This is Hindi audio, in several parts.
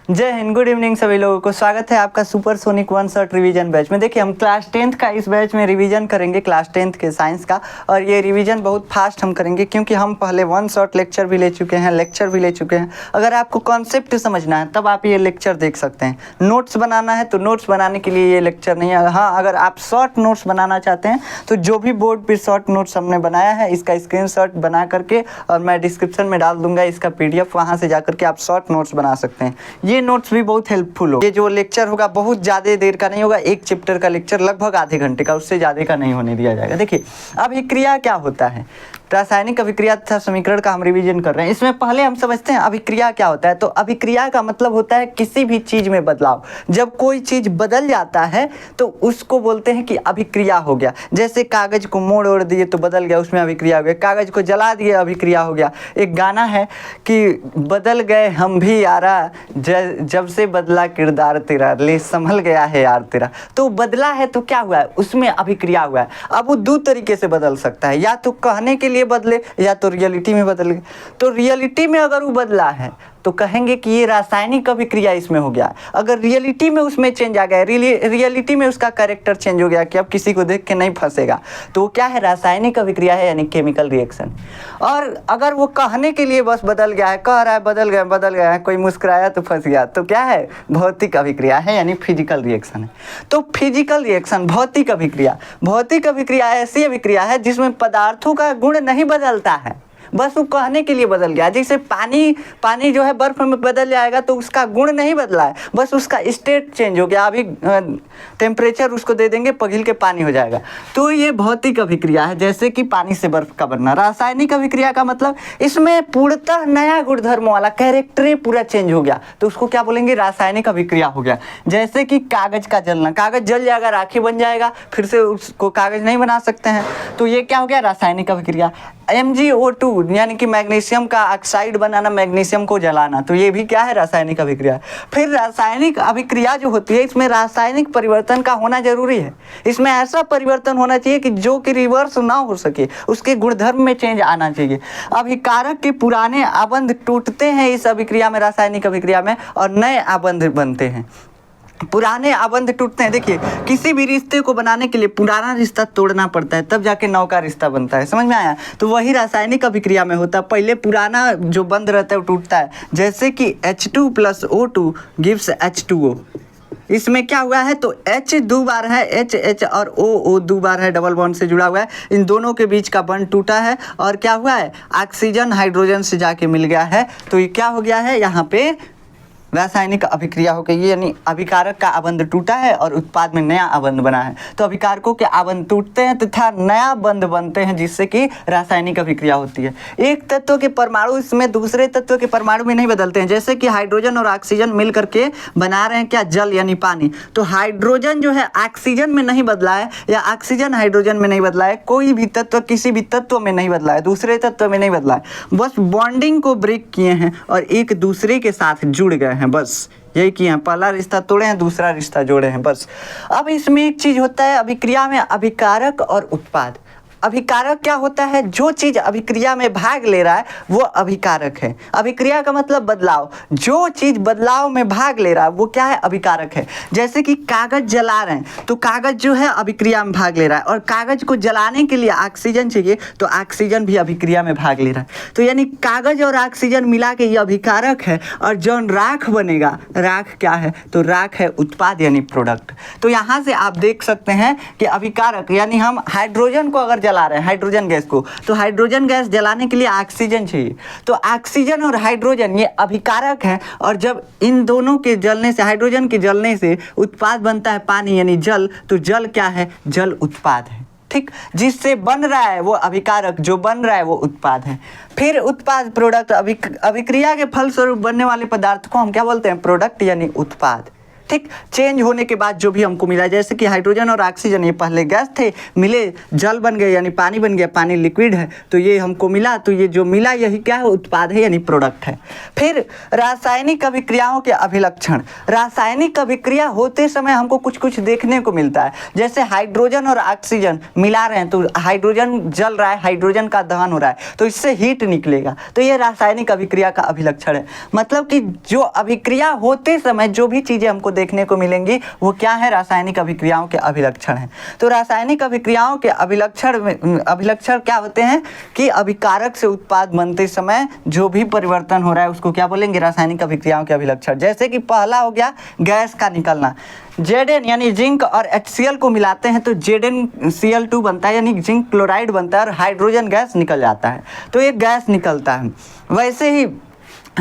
जय हिंद, गुड इवनिंग सभी लोगों को। स्वागत है आपका super sonic one shot revision batch में। देखिए, हम क्लास 10th का इस बैच में रिवीजन करेंगे, क्लास 10th के साइंस का। और ये रिवीजन बहुत फास्ट हम करेंगे क्योंकि हम पहले वन शॉट लेक्चर भी ले चुके हैं, लेक्चर भी ले चुके हैं। अगर आपको कॉन्सेप्ट समझना है तब आप ये लेक्चर देख सकते हैं। नोट्स बनाना है तो नोट्स बनाने के लिए ये लेक्चर नहीं है। हाँ, अगर आप शॉर्ट नोट्स बनाना चाहते हैं तो जो भी बोर्ड पर शॉर्ट नोट्स हमने बनाया है इसका स्क्रीनशॉट बना करके और मैं डिस्क्रिप्शन में डाल दूंगा इसका PDF, वहाँ से जा करके आप शॉर्ट नोट्स बना सकते हैं। ये नोट्स भी बहुत हेल्पफुल हो। ये जो लेक्चर होगा बहुत ज़्यादा देर का नहीं होगा, एक चैप्टर का लेक्चर लगभग आधे घंटे का, उससे ज़्यादा का नहीं होने दिया जाएगा। देखिए, अभिक्रिया क्या होता है। रासायनिक अभिक्रिया तथा समीकरण का हम रिवीजन कर रहे हैं। इसमें पहले हम समझते हैं अभिक्रिया क्या होता है। तो अभिक्रिया का मतलब होता है किसी भी चीज़ में बदलाव। जब कोई चीज़ बदल जाता है तो उसको बोलते हैं कि अभिक्रिया हो गया। जैसे कागज़ को मोड़ ओड़ दिए तो बदल गया, उसमें अभिक्रिया हो गया। कागज़ को जला दिए, अभिक्रिया हो गया। एक गाना है कि बदल गए हम भी यारा, जब से बदला किरदार तेरा, ले संभल गया है यार तेरा। तो बदला है तो क्या हुआ है, उसमें अभिक्रिया हुआ है। अब वो दो तरीके से बदल सकता है, या तो कहने के लिए बदले या तो रियलिटी में बदल गए। तो रियलिटी में अगर वो बदला है तो कहेंगे कि ये रासायनिक अभिक्रिया इसमें हो गया। अगर रियलिटी में उसमें चेंज आ गया, रियलिटी में उसका कैरेक्टर चेंज हो गया कि अब किसी को देख के नहीं फंसेगा, तो वो क्या है, रासायनिक अभिक्रिया है, यानी केमिकल रिएक्शन। और अगर वो कहने के लिए बस बदल गया है, कह रहा है बदल गया है, कोई मुस्कुराया तो फंस गया, तो क्या है, भौतिक अभिक्रिया है, यानी फिजिकल रिएक्शन है। तो फिजिकल रिएक्शन, भौतिक अभिक्रिया ऐसी अभिक्रिया है जिसमें पदार्थों का गुण नहीं बदलता है, बस वो कहने के लिए बदल गया। जैसे पानी जो है बर्फ में बदल जाएगा तो उसका गुण नहीं बदला है, बस उसका स्टेट चेंज हो गया। अभी टेम्परेचर उसको दे देंगे, पिघल के पानी हो जाएगा। तो ये भौतिक अभिक्रिया है, जैसे कि पानी से बर्फ का बनना। रासायनिक अभिक्रिया का मतलब इसमें पूर्णतः नया गुणधर्म वाला, कैरेक्टर पूरा चेंज हो गया, तो उसको क्या बोलेंगे, रासायनिक अभिक्रिया हो गया। जैसे कि कागज का जलना, कागज जल जाएगा, राखी बन जाएगा, फिर से उसको कागज नहीं बना सकते हैं, तो ये क्या हो गया, रासायनिक अभिक्रिया। MgO2 यानी कि मैग्नीशियम का ऑक्साइड बनाना, मैग्नीशियम को जलाना, तो ये भी क्या है, रासायनिक अभिक्रिया। फिर रासायनिक अभिक्रिया जो होती है इसमें रासायनिक परिवर्तन का होना जरूरी है। इसमें ऐसा परिवर्तन होना चाहिए कि जो कि रिवर्स ना हो सके, उसके गुणधर्म में चेंज आना चाहिए। अभिकारक के पुराने आबंध टूटते हैं इस अभिक्रिया में, रासायनिक अभिक्रिया में, और नए आबंध बनते हैं। पुराने आबंध टूटते हैं। देखिए, किसी भी रिश्ते को बनाने के लिए पुराना रिश्ता तोड़ना पड़ता है, तब जाके नौ का रिश्ता बनता है। समझ में आया। तो वही रासायनिक अभिक्रिया में होता है, पहले पुराना जो बंध रहता है वो टूटता है। जैसे कि H2 + O2 गिव्स H2O। इसमें क्या हुआ है, तो H दो बार है, H और O दो बार है, डबल बॉन्ड से जुड़ा हुआ है। इन दोनों के बीच का बॉन्ड टूटा है और क्या हुआ है, ऑक्सीजन हाइड्रोजन से जाके मिल गया है। तो ये क्या हो गया है, यहाँ पे रासायनिक अभिक्रिया हो गई, यानी अभिकारक का आबंध टूटा है और उत्पाद में नया आबंध बना है। तो अभिकारकों के आबंध टूटते हैं तथा नया बंध बनते हैं, जिससे कि रासायनिक अभिक्रिया होती है। एक तत्व के परमाणु इसमें दूसरे तत्व के परमाणु में नहीं बदलते हैं। जैसे कि हाइड्रोजन और ऑक्सीजन मिल करके बना रहे हैं क्या, जल यानी पानी। तो हाइड्रोजन जो है ऑक्सीजन में नहीं बदला है, या ऑक्सीजन हाइड्रोजन में नहीं बदला है, कोई भी तत्व किसी भी तत्व में नहीं बदला है, दूसरे तत्व में नहीं बदला है, बस बॉन्डिंग को ब्रेक किए हैं और एक दूसरे के साथ जुड़ गए हैं, बस यही किए हैं। पहला रिश्ता तोड़े हैं, दूसरा रिश्ता जोड़े हैं, बस। अब इसमें एक चीज होता है अभिक्रिया में, अभिकारक और उत्पाद। अभिकारक क्या होता है, जो चीज अभिक्रिया में भाग ले रहा है वो अभिकारक है। अभिक्रिया का मतलब बदलाव, जो चीज बदलाव में भाग ले रहा है वो क्या है, अभिकारक है। जैसे कि कागज जला रहे हैं तो कागज जो है अभिक्रिया में भाग ले रहा है, और कागज को जलाने के लिए ऑक्सीजन चाहिए तो ऑक्सीजन भी अभिक्रिया में भाग ले रहा है। तो यानी कागज और ऑक्सीजन मिला के ये अभिकारक है, और जो राख बनेगा, राख क्या है, तो राख है उत्पाद यानी प्रोडक्ट। तो यहाँ से आप देख सकते हैं कि अभिकारक यानी हम हाइड्रोजन को अगर जला रहे हैं, हाइड्रोजन गैस को, तो हाइड्रोजन गैस जलाने के लिए ऑक्सीजन चाहिए, तो ऑक्सीजन और हाइड्रोजन ये अभिकारक है। और जब इन दोनों के जलने से, हाइड्रोजन के जलने से उत्पाद बनता है पानी यानी जल, तो जल क्या है, जल उत्पाद है। ठीक, जिससे बन रहा है वो अभिकारक, जो बन रहा है वो उत्पाद है। फिर उत्पाद, प्रोडक्ट। अभिक्रिया के फलस्वरूप बनने वाले पदार्थ को हम क्या बोलते हैं, प्रोडक्ट यानी उत्पाद। ठीक, चेंज होने के बाद जो भी हमको मिला, जैसे कि हाइड्रोजन और ऑक्सीजन ये पहले गैस थे, मिले जल बन गए यानी पानी बन गया, पानी लिक्विड है तो ये हमको मिला, तो ये जो मिला यही क्या है, उत्पाद है यानी प्रोडक्ट है। फिर रासायनिक अभिक्रियाओं के अभिलक्षण। रासायनिक अभिक्रिया होते समय हमको कुछ कुछ देखने को मिलता है, जैसे हाइड्रोजन और ऑक्सीजन मिला रहे हैं तो हाइड्रोजन जल रहा है, हाइड्रोजन का दहन हो रहा है तो इससे हीट निकलेगा, तो ये रासायनिक अभिक्रिया का अभिलक्षण है। मतलब कि जो अभिक्रिया होते समय जो भी चीज़ें हमको देखने को मिलेंगी वो क्या है, रासायनिक अभिक्रियाओं के अभिलक्षण है। तो रासायनिक अभिक्रियाओं के अभिलक्षण क्या होते हैं कि अभिकारक से उत्पाद बनते समय जो भी परिवर्तन हो रहा है उसको क्या बोलेंगे, रासायनिक अभिक्रियाओं के अभिलक्षण। जैसे कि पहला हो गया गैस का निकलना, Zn यानी जिंक और HCl को मिलाते हैं तो ZnCl2 बनता है यानी जिंक क्लोराइड बनता है और हाइड्रोजन गैस निकल जाता है, तो ये गैस निकलता है। वैसे ही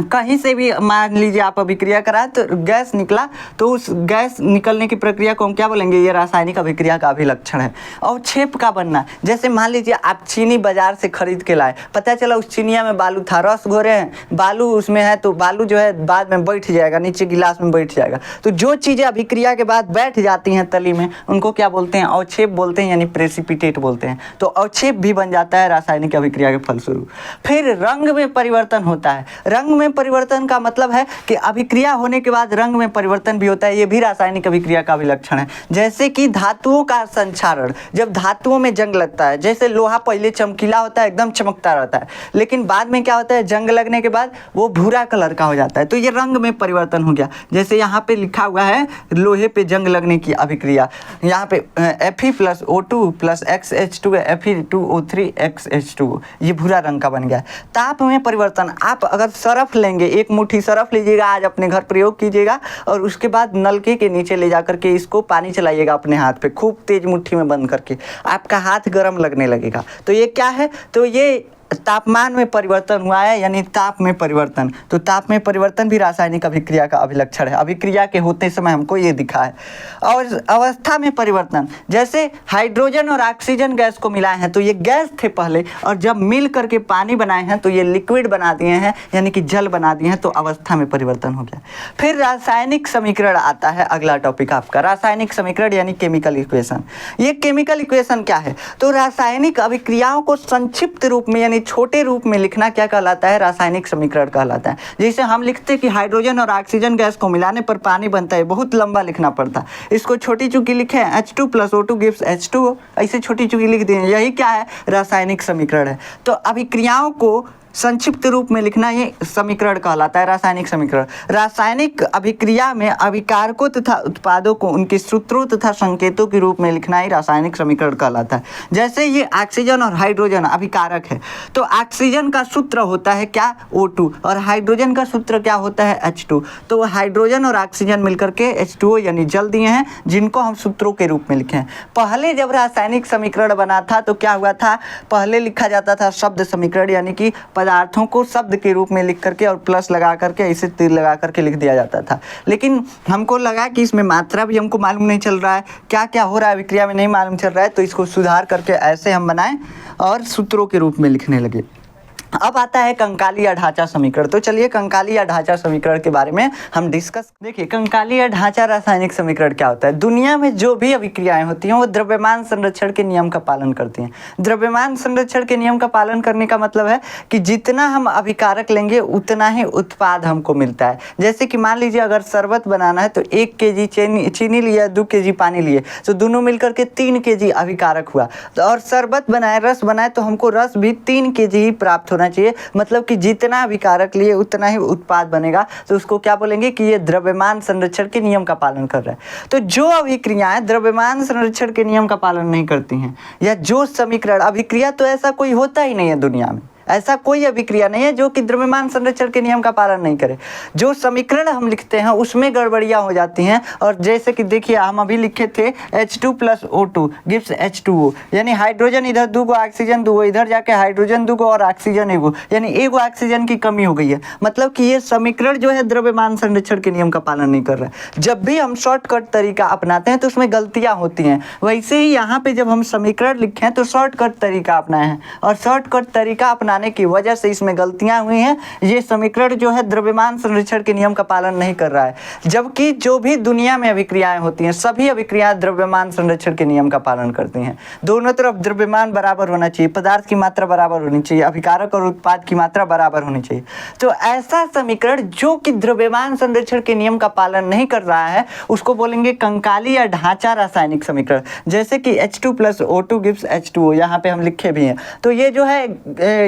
कहीं से भी मान लीजिए आप अभिक्रिया कराएं तो गैस निकला, तो उस गैस निकलने की प्रक्रिया को हम क्या बोलेंगे, ये रासायनिक अभिक्रिया का अभिलक्षण है। और छेप का बनना, जैसे मान लीजिए आप चीनी बाजार से खरीद के लाए, पता चला उस चिनिया में बालू था, रस घोरे हैं, बालू उसमें है तो बालू जो है बाद में बैठ जाएगा, नीचे गिलास में बैठ जाएगा। तो जो चीज़ें अभिक्रिया के बाद बैठ जाती हैं तली में उनको क्या बोलते हैं, अवक्षेप बोलते हैं यानी प्रेसिपिटेट बोलते हैं। तो अवक्षेप भी बन जाता है रासायनिक अभिक्रिया के फलस्वरूप। फिर रंग में परिवर्तन होता है। रंग में परिवर्तन का मतलब है कि अभिक्रिया होने के बाद रंग में परिवर्तन भी होता है, ये भी रासायनिक अभिक्रिया का अभिलक्षण है। जैसे कि धातुओं का संक्षारण, जब धातुओं में जंग लगता है, जैसे लोहा पहले चमकीला होता है, एकदम चमकता रहता है, लेकिन बाद में क्या होता है, जंग लगने के बाद वो भूरा कलर का हो जाता है, तो ये रंग में परिवर्तन हो गया। जैसे यहाँ पे लिखा हुआ है लोहे पे जंग लगने की अभिक्रिया, यहाँ पे Fe+O2 + XH2 Fe2O3XH2, ये भूरा रंग का बन गया। ताप में परिवर्तन, आप अगर सरफ लेंगे, एक मुट्ठी सरफ लीजिएगा, आज अपने घर प्रयोग कीजिएगा और उसके बाद नलके के नीचे ले जाकर के इसको पानी चलाइएगा अपने हाथ पे, खूब तेज मुट्ठी में बंद करके, आपका हाथ गर्म लगने लगेगा। तो ये क्या है, तो ये तापमान में परिवर्तन हुआ है यानी ताप में परिवर्तन। तो ताप में परिवर्तन भी रासायनिक अभिक्रिया का अभिलक्षण है। अभिक्रिया के होते समय हमको ये दिखा है। और अवस्था में परिवर्तन, जैसे हाइड्रोजन और ऑक्सीजन गैस को मिलाए हैं तो ये गैस थे पहले, और जब मिल करके पानी बनाए हैं तो ये लिक्विड बना दिए हैं यानी कि जल बना दिए हैं, तो अवस्था में परिवर्तन हो गया। फिर रासायनिक समीकरण आता है, अगला टॉपिक आपका रासायनिक समीकरण यानी केमिकल इक्वेशन। ये केमिकल इक्वेशन क्या है, तो रासायनिक अभिक्रियाओं को संक्षिप्त रूप में यानी छोटे रूप में लिखना क्या कहलाता है, रासायनिक समीकरण कहलाता है। जैसे हम लिखते हैं कि हाइड्रोजन और ऑक्सीजन गैस को मिलाने पर पानी बनता है, बहुत लंबा लिखना पड़ता है, इसको छोटी चुकी लिखे H2 + O2 गिव्स H2O, ऐसे छोटी चुकी लिख दें, यही क्या है, रासायनिक समीकरण है। तो अभिक्रियाओं को संक्षिप्त रूप में लिखना ये समीकरण कहलाता है, रासायनिक समीकरण। रासायनिक अभिक्रिया में अभिकारकों तथा उत्पादों को उनके सूत्रों तथा संकेतों के रूप में लिखना ही रासायनिक समीकरण कहलाता है। जैसे ये ऑक्सीजन और हाइड्रोजन अभिकारक है, तो ऑक्सीजन का सूत्र होता है क्या, O2, और हाइड्रोजन का सूत्र क्या होता है, H2। तो हाइड्रोजन और ऑक्सीजन मिलकर के H2O यानी जल दिए हैं, जिनको हम सूत्रों के रूप में लिखे हैं। पहले जब रासायनिक समीकरण बना था तो क्या हुआ था, पहले लिखा जाता था शब्द समीकरण, यानी कि पदार्थों को शब्द के रूप में लिख करके और प्लस लगा करके ऐसे तीर लगा करके लिख दिया जाता था। लेकिन हमको लगा कि इसमें मात्रा भी हमको मालूम नहीं चल रहा है, क्या क्या हो रहा है विक्रिया में नहीं मालूम चल रहा है, तो इसको सुधार करके ऐसे हम बनाएं और सूत्रों के रूप में लिखने लगे। अब आता है कंकाली या ढांचा समीकरण। तो चलिए कंकाली या ढांचा समीकरण के बारे में हम डिस्कस। देखिए कंकाली या ढांचा रासायनिक समीकरण क्या होता है। दुनिया में जो भी अभिक्रियाएं होती हैं वो द्रव्यमान संरक्षण के नियम का पालन करती हैं। द्रव्यमान संरक्षण के नियम का पालन करने का मतलब है कि जितना हम अभिकारक लेंगे उतना ही उत्पाद हमको मिलता है। जैसे कि मान लीजिए अगर शरबत बनाना है तो 1 kg चीनी लिया, 2 kg पानी लिए, तो दोनों मिलकर के 3 kg अभिकारक हुआ। तो और शरबत बनाए, रस बनाए, तो हमको रस भी 3 kg ही प्राप्त होना चाहिए। मतलब कि जितना अभिकारक लिए उतना ही उत्पाद बनेगा। तो उसको क्या बोलेंगे कि ये द्रव्यमान संरक्षण के नियम का पालन कर रहा है। तो जो अभिक्रियाएं द्रव्यमान संरक्षण के नियम का पालन नहीं करती हैं, या जो समीकरण, अभिक्रिया तो ऐसा कोई होता ही नहीं है दुनिया में, ऐसा कोई अभिक्रिया नहीं है जो कि द्रव्यमान संरक्षण के नियम का पालन नहीं करे। जो समीकरण हम लिखते हैं उसमें गड़बड़ियाँ हो जाती हैं। और जैसे कि देखिए हम अभी लिखे थे H2 + O2 गिव्स H2O, यानी हाइड्रोजन इधर 2 गो, ऑक्सीजन 2 गो, इधर जाके हाइड्रोजन 2 गो और ऑक्सीजन 1 गो, यानी 1 गो ऑक्सीजन की कमी हो गई है। मतलब कि ये समीकरण जो है द्रव्यमान संरक्षण के नियम का पालन नहीं कर रहा है। जब भी हम शॉर्टकट तरीका अपनाते हैं तो उसमें गलतियाँ होती हैं। वैसे ही यहाँ पे जब हम समीकरण लिखे हैं तो शॉर्टकट तरीका अपनाए हैं, और शॉर्टकट तरीका अपना बनाने की वजह से इसमें गलतियां हुई हैं। ये समीकरण जो है द्रव्यमान संरक्षण के नियम का पालन नहीं कर रहा है, जबकि जो भी दुनिया में अभिक्रियाएं होती हैं सभी अभिक्रियाएं द्रव्यमान संरक्षण के नियम का पालन करती हैं। दोनों तरफ द्रव्यमान बराबर होना चाहिए, पदार्थ की मात्रा बराबर होनी चाहिए, अभिकारक और उत्पाद की मात्रा बराबर होनी चाहिए। तो ऐसा समीकरण जो कि द्रव्यमान संरक्षण के नियम का पालन नहीं कर रहा है उसको बोलेंगे कंकाली या ढांचा रासायनिक समीकरण। जैसे कि H2 + O2 गिव्स H2O, यहाँ पे हम लिखे भी हैं। तो ये जो है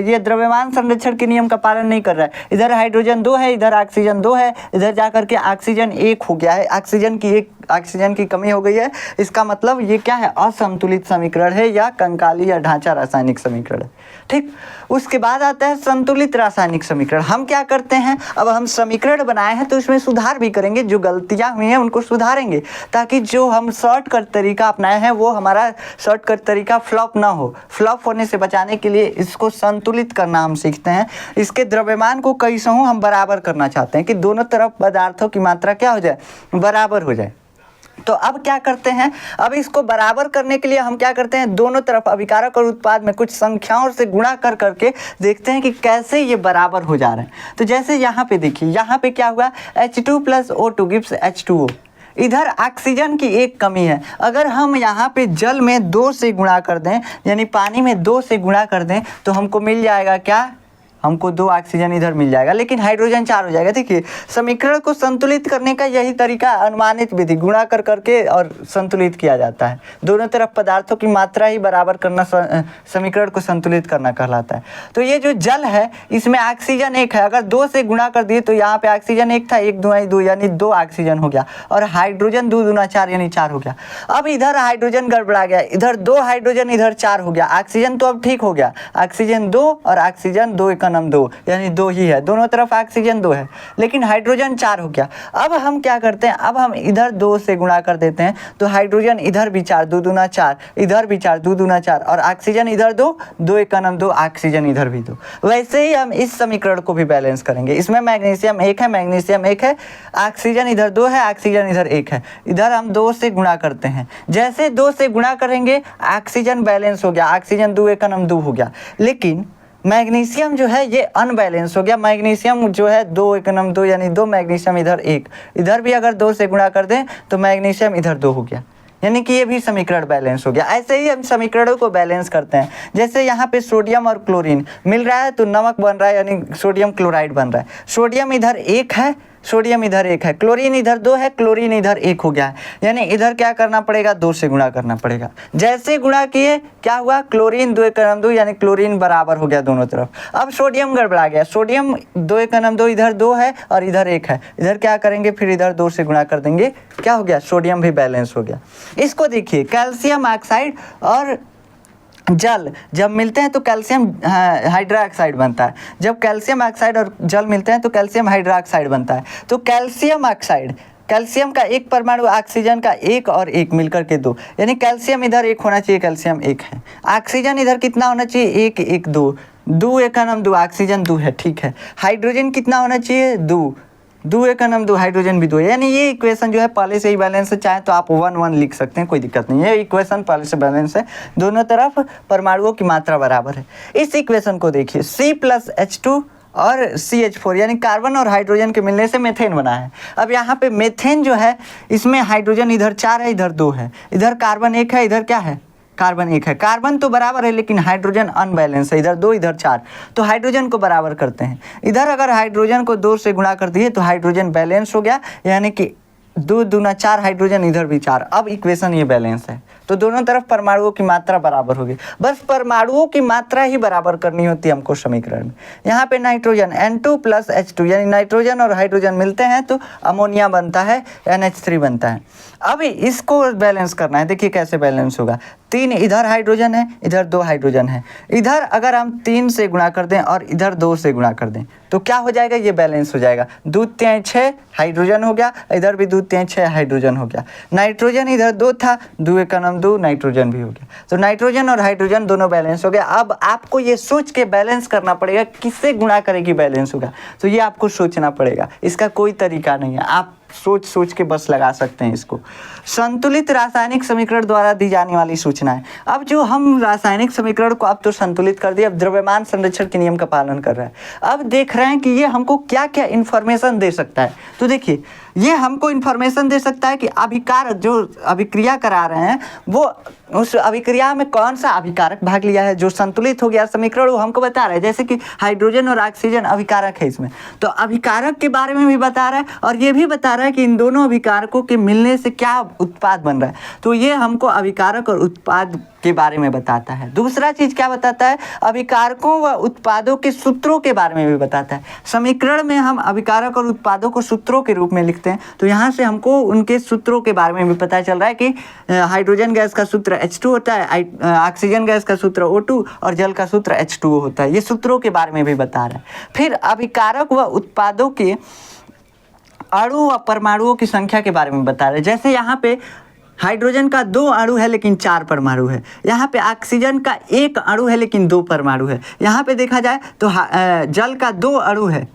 ये द्रव्यमान संरक्षण के नियम का पालन नहीं कर रहा है। इधर हाइड्रोजन 2 है, इधर ऑक्सीजन 2 है, इधर जाकर के ऑक्सीजन 1 हो गया है, ऑक्सीजन की कमी हो गई है। इसका मतलब ये क्या है, असंतुलित समीकरण है या कंकाली या ढांचा रासायनिक समीकरण है। ठीक, उसके बाद आता है संतुलित रासायनिक समीकरण। हम क्या करते हैं, अब हम समीकरण बनाए हैं तो इसमें सुधार भी करेंगे, जो गलतियां हुई हैं उनको सुधारेंगे, ताकि जो हम शॉर्टकट तरीका अपनाए हैं वो हमारा शॉर्टकट तरीका फ्लॉप ना हो। फ्लॉप होने से बचाने के लिए इसको संतुलित करना हम सीखते हैं। इसके द्रव्यमान को कैसहूं हम बराबर करना चाहते हैं कि दोनों तरफ पदार्थों की मात्रा क्या हो जाए, बराबर हो जाए। तो अब क्या करते हैं, अब इसको बराबर करने के लिए हम क्या करते हैं, दोनों तरफ अभिकारक और उत्पाद में कुछ संख्याओं से गुणा कर करके देखते हैं कि कैसे ये बराबर हो जा रहे हैं। तो जैसे यहाँ पे देखिए, यहाँ पे क्या हुआ, H2 + O2 गिव्स H2O। इधर ऑक्सीजन की एक कमी है। अगर हम यहाँ पे जल में 2 से गुणा कर दें, यानी पानी में 2 से गुणा कर दें, तो हमको मिल जाएगा क्या, हमको 2 ऑक्सीजन इधर मिल जाएगा, लेकिन हाइड्रोजन 4 हो जाएगा। देखिए समीकरण को संतुलित करने का यही तरीका अनुमानित विधि, गुणा कर करके और संतुलित किया जाता है। दोनों तरफ पदार्थों की मात्रा ही बराबर करना समीकरण को संतुलित करना कहलाता है। तो ये जो जल है इसमें ऑक्सीजन 1 है, अगर 2 से गुणा कर दिए तो यहाँ पे ऑक्सीजन 1 था, 1 2 2 यानी 2 ऑक्सीजन हो गया, और हाइड्रोजन 2 दूना 4 यानी 4 हो गया। अब इधर हाइड्रोजन गड़बड़ा गया, इधर 2 हाइड्रोजन इधर 4 हो गया। ऑक्सीजन तो अब ठीक हो गया, ऑक्सीजन 2 और ऑक्सीजन 2 2 यानी 2 ही है, दोनों तरफ ऑक्सीजन 2 है, लेकिन हाइड्रोजन 4 हो गया। अब हम क्या करते हैं, अब हम इधर 2 से गुणा कर देते हैं, तो हाइड्रोजन इधर भी 4, 2 दूना 4, इधर भी 4, 2 दूना 4, और ऑक्सीजन इधर 2, 2 1 2, ऑक्सीजन इधर भी 2। वैसे ही हम इस समीकरण को भी बैलेंस करेंगे। इसमें मैग्नीशियम 1 है, मैग्नीशियम 1 है, ऑक्सीजन इधर 2 है, ऑक्सीजन इधर 1 है, इधर हम 2 से गुणा करते हैं। जैसे 2 से गुणा करेंगे ऑक्सीजन बैलेंस हो गया, ऑक्सीजन 2 1 2 हो गया, लेकिन मैग्नीशियम जो है ये अनबैलेंस हो गया। मैग्नीशियम जो है 2 1 2 यानी 2 मैग्नीशियम इधर 1, इधर भी अगर 2 से गुणा कर दें तो मैग्नीशियम इधर 2 हो गया, यानी कि ये भी समीकरण बैलेंस हो गया। ऐसे ही हम समीकरणों को बैलेंस करते हैं। जैसे यहाँ पे सोडियम और क्लोरीन मिल रहा है तो नमक बन रहा है, यानी सोडियम क्लोराइड बन रहा है। सोडियम इधर 1 है, सोडियम इधर 1 है, क्लोरीन इधर 2 है, क्लोरीन इधर 1 हो गया है, यानी इधर क्या करना पड़ेगा, 2 से गुणा करना पड़ेगा। जैसे गुणा किए क्या हुआ, क्लोरीन 2 1 2 यानी क्लोरीन बराबर हो गया दोनों तरफ। अब सोडियम गड़बड़ा गया, सोडियम 2 1 2 इधर 2 है और इधर 1 है, इधर क्या करेंगे, फिर इधर 2 से गुणा कर देंगे, क्या हो गया, सोडियम भी बैलेंस हो गया। इसको देखिए, कैल्शियम ऑक्साइड और जल जब मिलते हैं तो कैल्शियम हाइड्रोक्साइड बनता है। जब कैल्शियम ऑक्साइड और जल मिलते हैं तो कैल्शियम हाइड्रोक्साइड बनता है। तो कैल्शियम ऑक्साइड, कैल्शियम का एक परमाणु ऑक्सीजन का 1 और 1 मिलकर के 2, यानी कैल्शियम इधर 1 होना चाहिए, कैल्शियम 1 है। ऑक्सीजन इधर कितना होना चाहिए, 1 1 2, 2 1 2, ऑक्सीजन 2 है, ठीक है। हाइड्रोजन कितना होना चाहिए, 2 2 1 2, हाइड्रोजन भी 2 है, यानी ये इक्वेशन जो है पहले से ही बैलेंस है। चाहे तो आप 1 1 लिख सकते हैं, कोई दिक्कत नहीं है। इक्वेशन पहले से बैलेंस है, दोनों तरफ परमाणुओं की मात्रा बराबर है। इस इक्वेशन को देखिए, C+H2 और CH4 यानी कार्बन और हाइड्रोजन के मिलने से मेथेन बना है। अब यहाँ पे मेथेन जो है इसमें हाइड्रोजन इधर 4 है, इधर 2 है, इधर कार्बन 1 है, इधर क्या है, कार्बन 1 है। कार्बन तो बराबर है लेकिन हाइड्रोजन अनबैलेंस है, इधर 2 इधर 4, तो हाइड्रोजन को बराबर करते हैं। इधर अगर हाइड्रोजन को 2 से गुणा कर दिए तो हाइड्रोजन बैलेंस हो गया, यानी कि 2 दूना 4 हाइड्रोजन, इधर भी 4। अब इक्वेशन ये बैलेंस है, तो दोनों तरफ परमाणुओं की मात्रा बराबर होगी। बस परमाणुओं की मात्रा ही बराबर करनी होती है हमको समीकरण में। यहाँ पे नाइट्रोजन N2 + H2 यानी नाइट्रोजन और हाइड्रोजन मिलते हैं तो अमोनिया बनता है, NH3 बनता है। अब इसको बैलेंस करना है, देखिए कैसे बैलेंस होगा। 3 इधर हाइड्रोजन है, इधर 2 हाइड्रोजन है, इधर अगर हम 3 से गुणा कर दें और इधर 2 से गुणा कर दें तो क्या हो जाएगा, ये बैलेंस हो जाएगा। 2 3 6 हाइड्रोजन हो गया, इधर भी 2 3 6 हाइड्रोजन हो गया। नाइट्रोजन इधर 2 था, 2 1 2, नाइट्रोजन भी हो गया, तो नाइट्रोजन और हाइड्रोजन दोनों बैलेंस हो गया। अब आपको ये सोच के बैलेंस करना पड़ेगा किससे गुणा करेगी बैलेंस होगा, तो ये आपको सोचना पड़ेगा, इसका कोई तरीका नहीं है। आप सोच सोच के बस लगा सकते हैं इसको। संतुलित रासायनिक समीकरण द्वारा दी जाने वाली सूचनाएं। अब जो हम रासायनिक समीकरण को अब तो संतुलित कर दिया, अब द्रव्यमान संरक्षण के नियम का पालन कर रहा है। अब देख रहे हैं कि ये हमको क्या क्या इन्फॉर्मेशन दे सकता है। तो देखिए ये हमको इन्फॉर्मेशन दे सकता है कि अभिकारक जो अभिक्रिया करा रहे हैं वो उस अभिक्रिया में कौन सा अभिकारक भाग लिया है। जो संतुलित हो गया समीकरण वो हमको बता रहा है, जैसे कि हाइड्रोजन और ऑक्सीजन अभिकारक है इसमें, तो अभिकारक के बारे में भी बता रहा है और ये भी बता रहा है कि इन दोनों अभिकारकों के मिलने से क्या उत्पाद बन रहा है। तो ये हमको अभिकारक और उत्पाद के बारे में बताता है। दूसरा चीज क्या बताता है, अभिकारकों व उत्पादों के सूत्रों के बारे में भी बताता है। समीकरण में हम अभिकारक और उत्पादों को सूत्रों के रूप में लिखते हैं, तो यहाँ से हमको उनके सूत्रों के बारे में भी पता चल रहा है कि हाइड्रोजन गैस का सूत्र H2 होता है, ऑक्सीजन गैस का सूत्र O2 और जल का सूत्र H2O होता है। ये सूत्रों के बारे में भी बता रहा है। फिर अभिकारक व उत्पादों के अणु व परमाणुओं की संख्या के बारे में बता रहे हैं। जैसे यहाँ पे हाइड्रोजन का 2 अणु है लेकिन 4 परमाणु है, यहाँ पे ऑक्सीजन का 1 अणु है लेकिन 2 परमाणु है, यहाँ पे देखा जाए तो जल का 2 अणु है।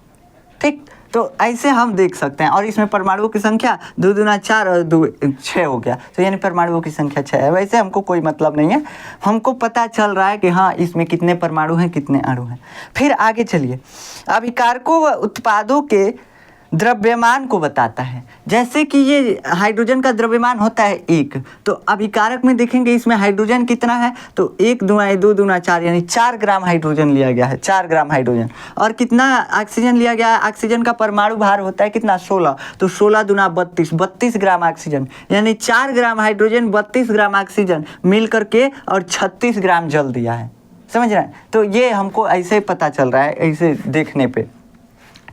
ठीक, तो ऐसे हम देख सकते हैं। और इसमें परमाणुओं की संख्या 2 दूना 4 और 2 6 हो गया, तो यानी परमाणुओं की संख्या 6 है। वैसे हमको कोई मतलब नहीं है, हमको पता चल रहा है कि हाँ इसमें कितने परमाणु हैं कितने अणु हैं। फिर आगे चलिए, अभिकारकों व उत्पादों के द्रव्यमान को बताता है। जैसे कि ये हाइड्रोजन का द्रव्यमान होता है 1, तो अभिकारक में देखेंगे इसमें हाइड्रोजन कितना है, तो 1 दूना 2 दूना 4 यानी 4 ग्राम हाइड्रोजन लिया गया है, 4 ग्राम हाइड्रोजन। और कितना ऑक्सीजन लिया गया है, ऑक्सीजन का परमाणु भार होता है कितना 16, तो 16 दूना 32 ग्राम ऑक्सीजन, यानी 4 ग्राम हाइड्रोजन 32 ग्राम ऑक्सीजन मिल करके और 36 ग्राम जल दिया है। समझ रहे हैं, तो ये हमको ऐसे पता चल रहा है ऐसे देखने पे।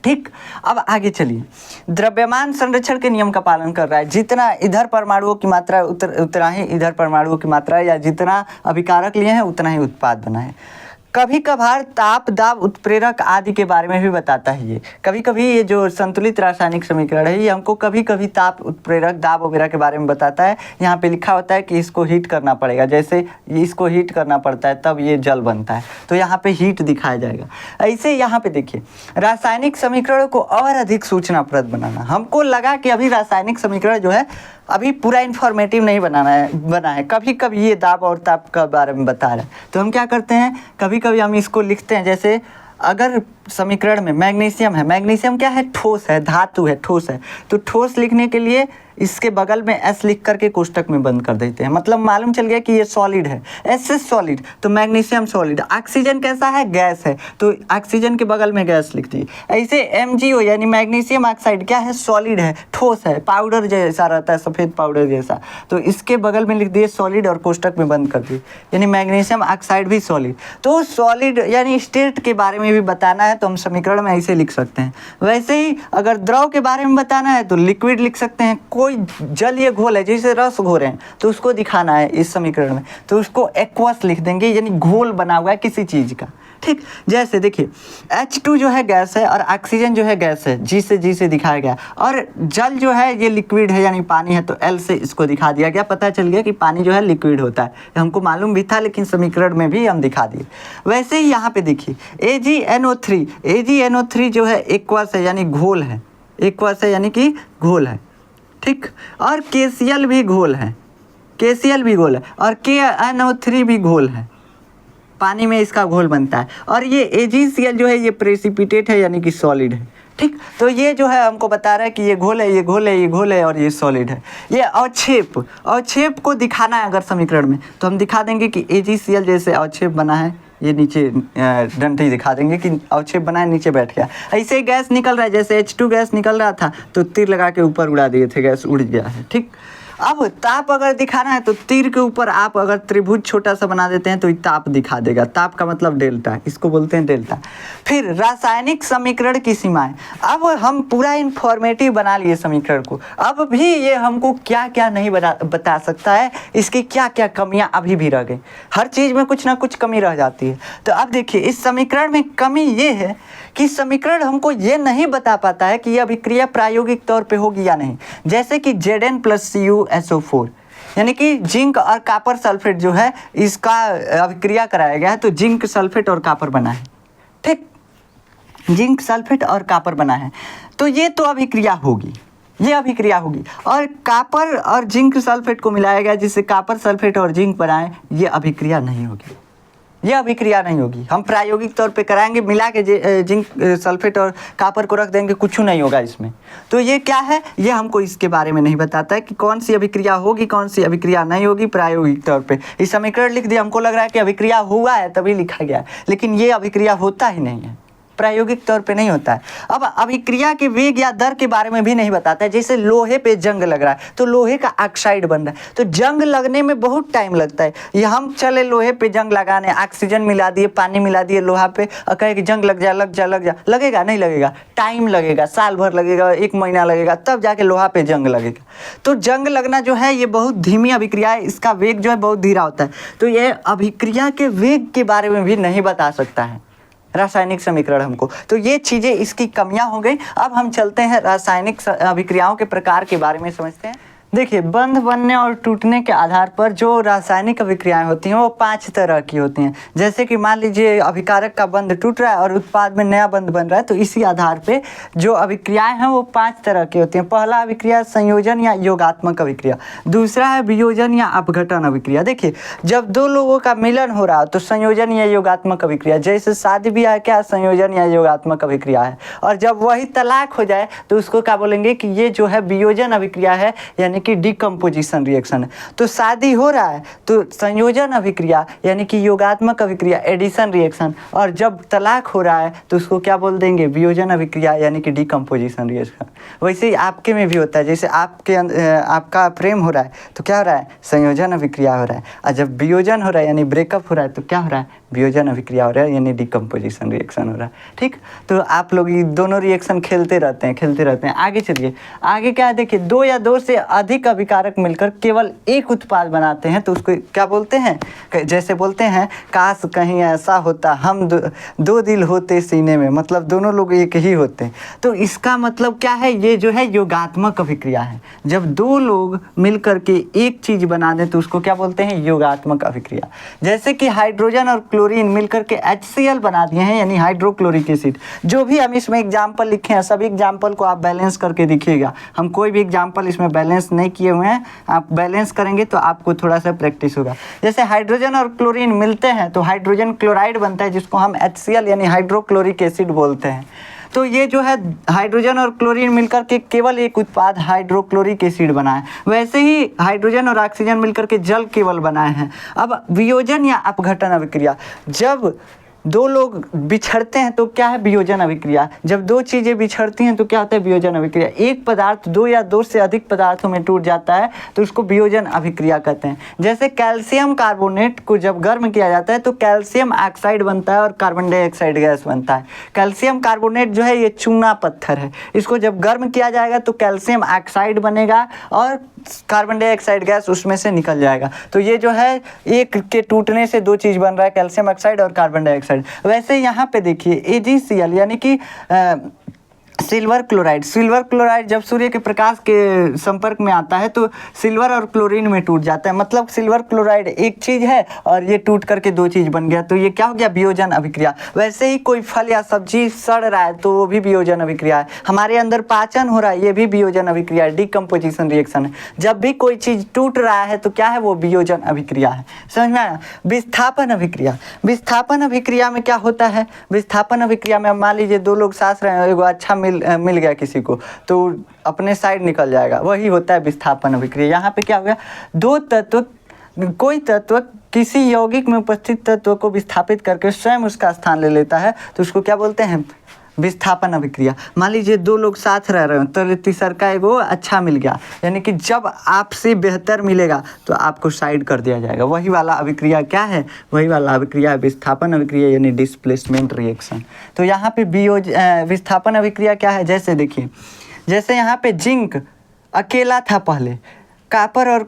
ठीक, अब आगे चलिए, द्रव्यमान संरक्षण के नियम का पालन कर रहा है। जितना इधर परमाणुओं की मात्रा उतना ही इधर परमाणुओं की मात्रा, या जितना अभिकारक लिए हैं उतना ही उत्पाद बना है। कभी कभार ताप दाब उत्प्रेरक आदि के बारे में भी बताता है। ये कभी कभी ये जो संतुलित रासायनिक समीकरण है ये हमको कभी कभी ताप उत्प्रेरक दाब वगैरह के बारे में बताता है। यहाँ पे लिखा होता है कि इसको हीट करना पड़ेगा, जैसे इसको हीट करना पड़ता है तब ये जल बनता है, तो यहाँ पे हीट दिखाया जाएगा। ऐसे यहाँ पे देखिए, रासायनिक समीकरणों को और अधिक सूचनाप्रद बनाना। हमको लगा कि अभी रासायनिक समीकरण जो है अभी पूरा इन्फॉर्मेटिव नहीं बना है, कभी कभी ये दाब और ताप के बारे में बता रहा है। तो हम क्या करते हैं, कभी कभी हम इसको लिखते हैं। जैसे अगर समीकरण में मैग्नीशियम है, मैग्नीशियम क्या है, ठोस है, धातु है, ठोस है, तो ठोस लिखने के लिए इसके बगल में S लिख करके कोष्टक में बंद कर देते हैं, मतलब मालूम चल गया कि ये सॉलिड है, S से सॉलिड, तो मैग्नीशियम सॉलिड। ऑक्सीजन कैसा है, गैस है, तो ऑक्सीजन के बगल में गैस लिख दी। ऐसे MgO यानी मैग्नीशियम ऑक्साइड क्या है, सॉलिड है, ठोस है, पाउडर जैसा रहता है, सफ़ेद पाउडर जैसा, तो इसके बगल में लिख दिए सॉलिड और कोष्टक में बंद कर दिए, यानी मैग्नीशियम ऑक्साइड भी सॉलिड। तो सॉलिड यानी स्टेट के बारे में भी बताना है तो हम समीकरण में ऐसे लिख सकते हैं। वैसे ही अगर द्रव के बारे में बताना है तो लिक्विड लिख सकते हैं। कोई जलीय घोल है, जैसे रस घोर हैं, तो उसको दिखाना है इस समीकरण में, तो उसको एक्वस लिख देंगे, यानी घोल बना हुआ है किसी चीज़ का। ठीक, जैसे देखिए H2 जो है गैस है और ऑक्सीजन जो है गैस है, जी से दिखाया गया, और जल जो है ये लिक्विड है यानी पानी है, तो L से इसको दिखा दिया गया। पता चल गया कि पानी जो है लिक्विड होता है, हमको मालूम भी था लेकिन समीकरण में भी हम दिखा दिए। वैसे ही यहाँ पे देखिए AgNO3 जो है एक्वस है यानी घोल है, एक्वस है यानी कि घोल है। ठीक, और KCl भी घोल है, KCl भी घोल है, और KNO3 भी घोल है, पानी में इसका घोल बनता है। और ये AgCl जो है ये प्रेसिपिटेट है यानी कि सॉलिड है। ठीक, तो ये जो है हमको बता रहा है कि ये घोल है, ये घोल है, ये घोल है और ये सॉलिड है। ये अवक्षेप को दिखाना है अगर समीकरण में, तो हम दिखा देंगे कि AgCl जैसे अवक्षेप बना है, ये नीचे डंडी दिखा देंगे कि अवक्षेप बना है, नीचे बैठ गया। ऐसे ही गैस निकल रहा है, जैसे H2 गैस निकल रहा था तो तीर लगा के ऊपर उड़ा दिए थे, गैस उड़ गया है। ठीक, अब ताप अगर दिखाना है तो तीर के ऊपर आप अगर त्रिभुज छोटा सा बना देते हैं तो ये ताप दिखा देगा। ताप का मतलब डेल्टा, इसको बोलते हैं डेल्टा। फिर रासायनिक समीकरण की सीमाएं। अब हम पूरा इन्फॉर्मेटिव बना लिए समीकरण को, अब भी ये हमको क्या क्या नहीं बता सकता है, इसकी क्या क्या कमियां अभी भी रह गई। हर चीज़ में कुछ ना कुछ कमी रह जाती है। तो अब देखिए इस समीकरण में कमी ये है कि समीकरण हमको ये नहीं बता पाता है कि यह अभिक्रिया प्रायोगिक तौर पे होगी या नहीं। जैसे कि Zn+CuSO4 यानी कि जिंक और कॉपर सल्फेट जो है इसका अभिक्रिया कराया गया है, तो जिंक सल्फेट और कॉपर बना है। ठीक, जिंक सल्फेट और कॉपर बना है, तो ये तो अभिक्रिया होगी। ये अभिक्रिया होगी। और कॉपर और जिंक सल्फेट को मिलाया गया जिससे कॉपर सल्फेट और जिंक बनाए, ये अभिक्रिया नहीं होगी, ये अभिक्रिया नहीं होगी। हम प्रायोगिक तौर पे कराएंगे, मिला के जिंक सल्फेट और कॉपर को रख देंगे, कुछ नहीं होगा इसमें। तो ये क्या है, ये हमको इसके बारे में नहीं बताता है कि कौन सी अभिक्रिया होगी कौन सी अभिक्रिया नहीं होगी प्रायोगिक तौर पे। इस समीकरण लिख दिया, हमको लग रहा है कि अभिक्रिया हुआ है तभी लिखा गया है, लेकिन ये अभिक्रिया होता ही नहीं है, प्रायोगिक तौर पे नहीं होता है। अब अभिक्रिया के वेग या दर के बारे में भी नहीं बताता है। जैसे लोहे पे जंग लग रहा है तो लोहे का ऑक्साइड बन रहा है, तो जंग लगने में बहुत टाइम लगता है। ये हम चले लोहे पे जंग लगाने, ऑक्सीजन मिला दिए, पानी मिला दिए लोहा पे और कहे कि जंग लग जा लग जा लग जा, लगेगा? नहीं लगेगा, टाइम लगेगा, साल भर लगेगा, 1 महीना लगेगा, तब जाके लोहा पे जंग लगेगा। तो जंग लगना जो है ये बहुत धीमी अभिक्रिया है, इसका वेग जो है बहुत धीरा होता है। तो ये अभिक्रिया के वेग के बारे में भी नहीं बता सकता है रासायनिक समीकरण हमको। तो ये चीज़ें इसकी कमियां हो गई। अब हम चलते हैं रासायनिक अभिक्रियाओं के प्रकार के बारे में समझते हैं। देखिए, बंध बनने और टूटने के आधार पर जो रासायनिक अभिक्रियाएं होती हैं वो 5 तरह की होती हैं। जैसे कि मान लीजिए अभिकारक का बंध टूट रहा है और उत्पाद में नया बंध बन रहा है, तो इसी आधार पे जो अभिक्रियाएं हैं वो 5 तरह की होती हैं। पहला अभिक्रिया संयोजन या योगात्मक अभिक्रिया, दूसरा है वियोजन या अपघटन अभिक्रिया। देखिए, जब 2 लोगों का मिलन हो रहा हो तो संयोजन या योगात्मक अभिक्रिया, जैसे शादी ब्याह क्या संयोजन या योगात्मक अभिक्रिया है। और जब वही तलाक हो जाए तो उसको क्या बोलेंगे कि ये जो है वियोजन अभिक्रिया है, यानी कि डिकम्पोजिशन रिएक्शन है। तो शादी हो रहा है तो संयोजन अभिक्रिया यानी कि योगात्मक अभिक्रिया एडिशन रिएक्शन, और जब तलाक हो रहा है तो उसको क्या बोल देंगे, वियोजन अभिक्रिया यानी कि डिकम्पोजिशन रिएक्शन। वैसे ही आपके में भी होता है, जैसे आपका प्रेम हो रहा है तो क्या हो रहा है, संयोजन अभिक्रिया हो रहा है, और जब वियोजन हो रहा है यानी ब्रेकअप हो रहा है तो क्या हो रहा है, वियोजन अभिक्रिया हो रहा है यानी डिकम्पोजिशन रिएक्शन हो रहा है। ठीक, तो आप लोग ये दोनों रिएक्शन खेलते रहते हैं। आगे चलिए, आगे क्या है, देखिए 2 या 2 से अधिक अभिकारक मिलकर केवल एक उत्पाद बनाते हैं तो उसको क्या बोलते हैं, जैसे बोलते हैं काश कहीं ऐसा होता हम 2 दिल होते सीने में, मतलब दोनों लोग एक ही होते। तो इसका मतलब क्या है, ये जो है योगात्मक अभिक्रिया है। जब 2 लोग मिलकर के एक चीज बना दें तो उसको क्या बोलते हैं, योगात्मक अभिक्रिया। जैसे कि हाइड्रोजन और क्लोरीन मिलकर के HCl बना दिए हैं यानी हाइड्रोक्लोरिक एसिड। जो भी हम इसमें एग्जाम्पल लिखे हैं सभी एग्जाम्पल को आप बैलेंस करके दिखिएगा। हम कोई भी एग्जाम्पल इसमें बैलेंस नहीं किए हुए हैं, आप बैलेंस करेंगे तो आपको थोड़ा सा प्रैक्टिस होगा। जैसे हाइड्रोजन और क्लोरीन मिलते हैं तो हाइड्रोजन क्लोराइड बनता है जिसको हम HCl यानी हाइड्रोक्लोरिक एसिड बोलते हैं। तो ये जो है हाइड्रोजन और क्लोरीन मिलकर के केवल एक उत्पाद हाइड्रोक्लोरिक एसिड बना है। वैसे ही हाइड्रोजन और ऑक्सीजन मिलकर के जल केवल बनाए हैं। अब वियोजन या अपघटन अभिक्रिया, जब 2 लोग बिछड़ते हैं तो क्या है, वियोजन अभिक्रिया। जब 2 चीज़ें बिछड़ती हैं तो क्या होता है, वियोजन अभिक्रिया। एक पदार्थ 2 या 2 से अधिक पदार्थों में टूट जाता है तो उसको वियोजन अभिक्रिया कहते हैं। जैसे कैल्शियम कार्बोनेट को जब गर्म किया जाता है तो कैल्शियम ऑक्साइड बनता है और कार्बन डाइऑक्साइड गैस बनता है। कैल्शियम कार्बोनेट जो है ये चूना पत्थर है, इसको जब गर्म किया जाएगा तो कैल्शियम ऑक्साइड बनेगा और कार्बन डाइऑक्साइड गैस उसमें से निकल जाएगा। तो ये जो है एक के टूटने से 2 चीज़ बन रहा है, कैल्शियम ऑक्साइड और कार्बन डाइऑक्साइड। वैसे यहाँ पे देखिए AgCl यानी कि सिल्वर क्लोराइड जब सूर्य के प्रकाश के संपर्क में आता है तो सिल्वर और क्लोरीन में टूट जाता है। मतलब सिल्वर क्लोराइड एक चीज़ है और ये टूट करके 2 चीज़ बन गया, तो ये क्या हो गया, वियोजन अभिक्रिया। वैसे ही कोई फल या सब्जी सड़ रहा है तो वो भी वियोजन अभिक्रिया है। हमारे अंदर पाचन हो रहा है, ये भी वियोजन अभिक्रिया है, डिकम्पोजिशन रिएक्शन है। जब भी कोई चीज़ टूट रहा है तो क्या है, वो वियोजन अभिक्रिया है। समझ में आया। विस्थापन अभिक्रिया में क्या होता है, विस्थापन अभिक्रिया में मान लीजिए 2 लोग साथ रहे हैं, एगो अच्छा मिल गया किसी को तो अपने साइड निकल जाएगा, वही होता है विस्थापन अभिक्रिया। यहाँ पे क्या हो गया, 2 तत्व, कोई तत्व किसी यौगिक में उपस्थित तत्व को विस्थापित करके स्वयं उसका स्थान ले लेता है तो उसको क्या बोलते हैं, विस्थापन अभिक्रिया। मान लीजिए 2 लोग साथ रह रहे हैं तो तीसरा एगो अच्छा मिल गया, यानी कि जब आपसे बेहतर मिलेगा तो आपको साइड कर दिया जाएगा। वही वाला अभिक्रिया क्या है, वही वाला अभिक्रिया है विस्थापन अभिक्रिया यानी डिस्प्लेसमेंट रिएक्शन। तो यहाँ पे विस्थापन अभिक्रिया क्या है, जैसे देखिए, जैसे यहाँ पे जिंक अकेला था पहले, कॉपर और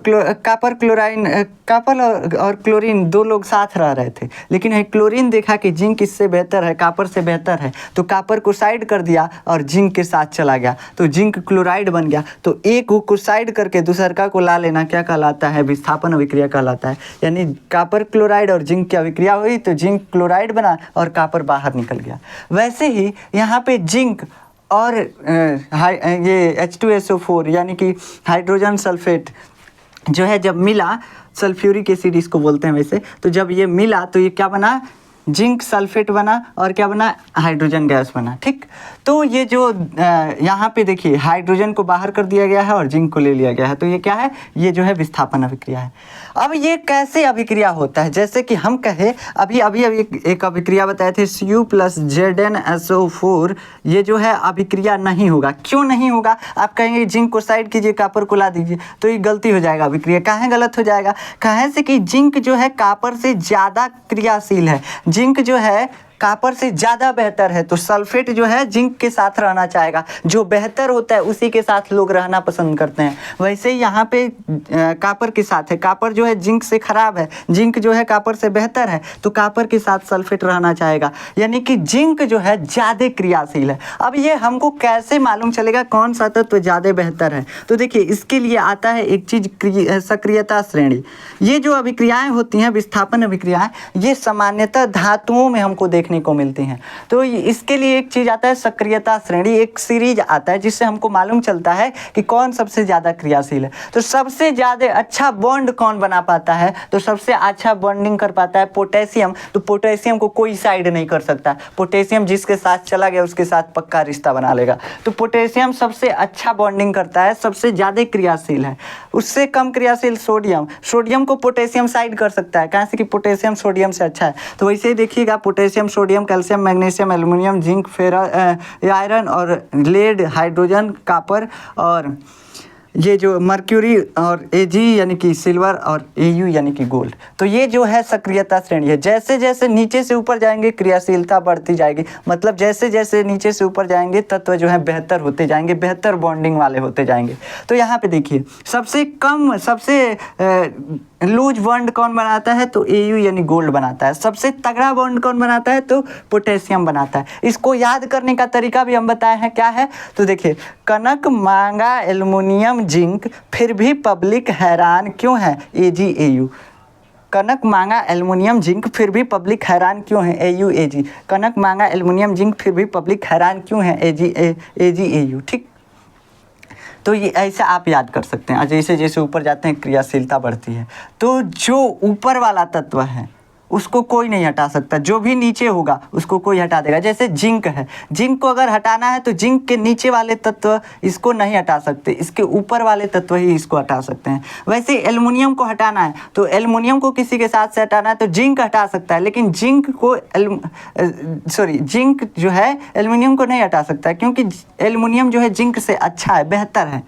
क्लोरीन 2 लोग साथ रह रहे थे, लेकिन क्लोरीन देखा कि जिंक इससे बेहतर है, कॉपर से बेहतर है, तो कॉपर को साइड कर दिया और जिंक के साथ चला गया तो जिंक क्लोराइड बन गया। तो एक को साइड करके दूसरा को ला लेना क्या कहलाता है, विस्थापन अभिक्रिया कहलाता है। यानी कॉपर क्लोराइड और जिंक की अभिक्रिया हुई तो जिंक क्लोराइड बना और कॉपर बाहर निकल गया। वैसे ही यहाँ पे जिंक और ये H2SO4 यानी कि हाइड्रोजन सल्फेट जो है जब मिला, सल्फ्यूरिक एसिड इसको बोलते हैं वैसे, तो जब ये मिला तो ये क्या बना, जिंक सल्फेट बना और क्या बना, हाइड्रोजन गैस बना। ठीक, तो ये जो यहाँ पे देखिए हाइड्रोजन को बाहर कर दिया गया है और जिंक को ले लिया गया है, तो ये क्या है, ये जो है विस्थापन अभिक्रिया है। अब ये कैसे अभिक्रिया होता है, जैसे कि हम कहे अभी एक अभिक्रिया बताए थे Cu + ZnSO4, ये जो है अभिक्रिया नहीं होगा। क्यों नहीं होगा, आप कहेंगे जिंक को साइड कीजिए, कापर को ला दीजिए, तो ये गलती हो जाएगा अभिक्रिया। काहे गलत हो जाएगा, कहे से कि जिंक जो है कापर से ज़्यादा क्रियाशील है, जिंक जो है कापर से ज़्यादा बेहतर है, तो सल्फेट जो है जिंक के साथ रहना चाहेगा। जो बेहतर होता है उसी के साथ लोग रहना पसंद करते हैं। वैसे ही यहाँ पे कापर के साथ है, कापर जो है जिंक से ख़राब है, जिंक जो है कापर से बेहतर है, तो कापर के साथ सल्फेट रहना चाहेगा, यानी कि जिंक जो है ज़्यादा क्रियाशील है। अब ये हमको कैसे मालूम चलेगा कौन सा तत्व ज़्यादा बेहतर है, तो देखिए इसके लिए आता है एक चीज़, सक्रियता श्रेणी। ये जो अभिक्रियाएँ होती हैं, विस्थापन अभिक्रियाएँ, ये सामान्यतः धातुओं में हमको देखने को मिलती हैं। तो इसके लिए एक चीज आता है सक्रियता श्रेणी, एक सीरीज आता है जिससे हमको मालूम चलता है कि कौन सबसे ज्यादा क्रियाशील है। तो सबसे ज्यादा अच्छा बॉन्ड कौन बना पाता है, तो सबसे अच्छा बॉन्डिंग कर पाता है पोटेशियम। तो पोटेशियम को कोई साइड नहीं कर सकता, पोटेशियम जिसके साथ चला गया उसके साथ पक्का रिश्ता बना लेगा। तो पोटेशियम सबसे अच्छा बॉन्डिंग करता है, सबसे ज्यादा क्रियाशील है। उससे कम क्रियाशील सोडियम, सोडियम को पोटेशियम साइड कर सकता है, कहाँ से कि पोटेशियम सोडियम से अच्छा है। तो वैसे ही देखिएगा potassium, sodium, calcium, magnesium, aluminium, zinc, iron और लेड, हाइड्रोजन, कॉपर और ये जो मर्क्यूरी और Ag यानी कि सिल्वर और Au यानी कि गोल्ड। तो ये जो है सक्रियता श्रेणी है। जैसे जैसे नीचे से ऊपर जाएंगे क्रियाशीलता बढ़ती जाएगी, मतलब जैसे जैसे नीचे से ऊपर जाएंगे तत्व जो है बेहतर होते जाएंगे, बेहतर बॉन्डिंग वाले होते जाएंगे। तो यहाँ पे देखिए सबसे कम, सबसे लूज बॉन्ड कौन बनाता है, तो Au यानी गोल्ड बनाता है। सबसे तगड़ा बॉन्ड कौन बनाता है, तो पोटेशियम बनाता है। इसको याद करने का तरीका भी हम बताए हैं, क्या है, तो देखिए कनक, मांगा, एल्युमिनियम, जिंक, फिर भी पब्लिक हैरान क्यों है, AgAu। कनक, मांगा, एल्युमिनियम, जिंक, फिर भी पब्लिक हैरान क्यों है, AuAg। कनक, मांगा, एल्युमिनियम, जिंक, फिर भी पब्लिक हैरान क्यों है, AgAu। ठीक, तो ये ऐसा आप याद कर सकते हैं। जैसे जैसे ऊपर जाते हैं क्रियाशीलता बढ़ती है। तो जो ऊपर वाला तत्व है उसको कोई नहीं हटा सकता, जो भी नीचे होगा उसको कोई हटा देगा। जैसे जिंक है, जिंक को अगर हटाना है तो जिंक के नीचे वाले तत्व इसको नहीं हटा सकते, इसके ऊपर वाले तत्व ही इसको हटा सकते हैं। वैसे एल्युमिनियम को हटाना है तो एल्युमिनियम को किसी के साथ से हटाना है तो जिंक हटा सकता है, लेकिन जिंक जो है एल्युमिनियम को नहीं हटा सकता, क्योंकि एल्युमिनियम जो है जिंक से अच्छा है, बेहतर है।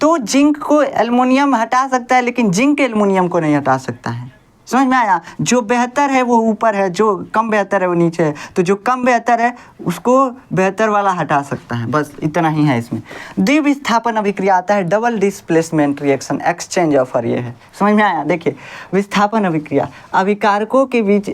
तो जिंक को एल्युमिनियम हटा सकता है, लेकिन जिंक एल्युमिनियम को नहीं हटा सकता है। समझ में आया, जो बेहतर है वो ऊपर है, जो कम बेहतर है वो नीचे है। तो जो कम बेहतर है उसको बेहतर वाला हटा सकता है, बस इतना ही है इसमें। द्विविस्थापन अभिक्रिया आता है, double displacement reaction, exchange offer, ये है। समझ में आया, देखिए विस्थापन अभिक्रिया, अभिकारकों के बीच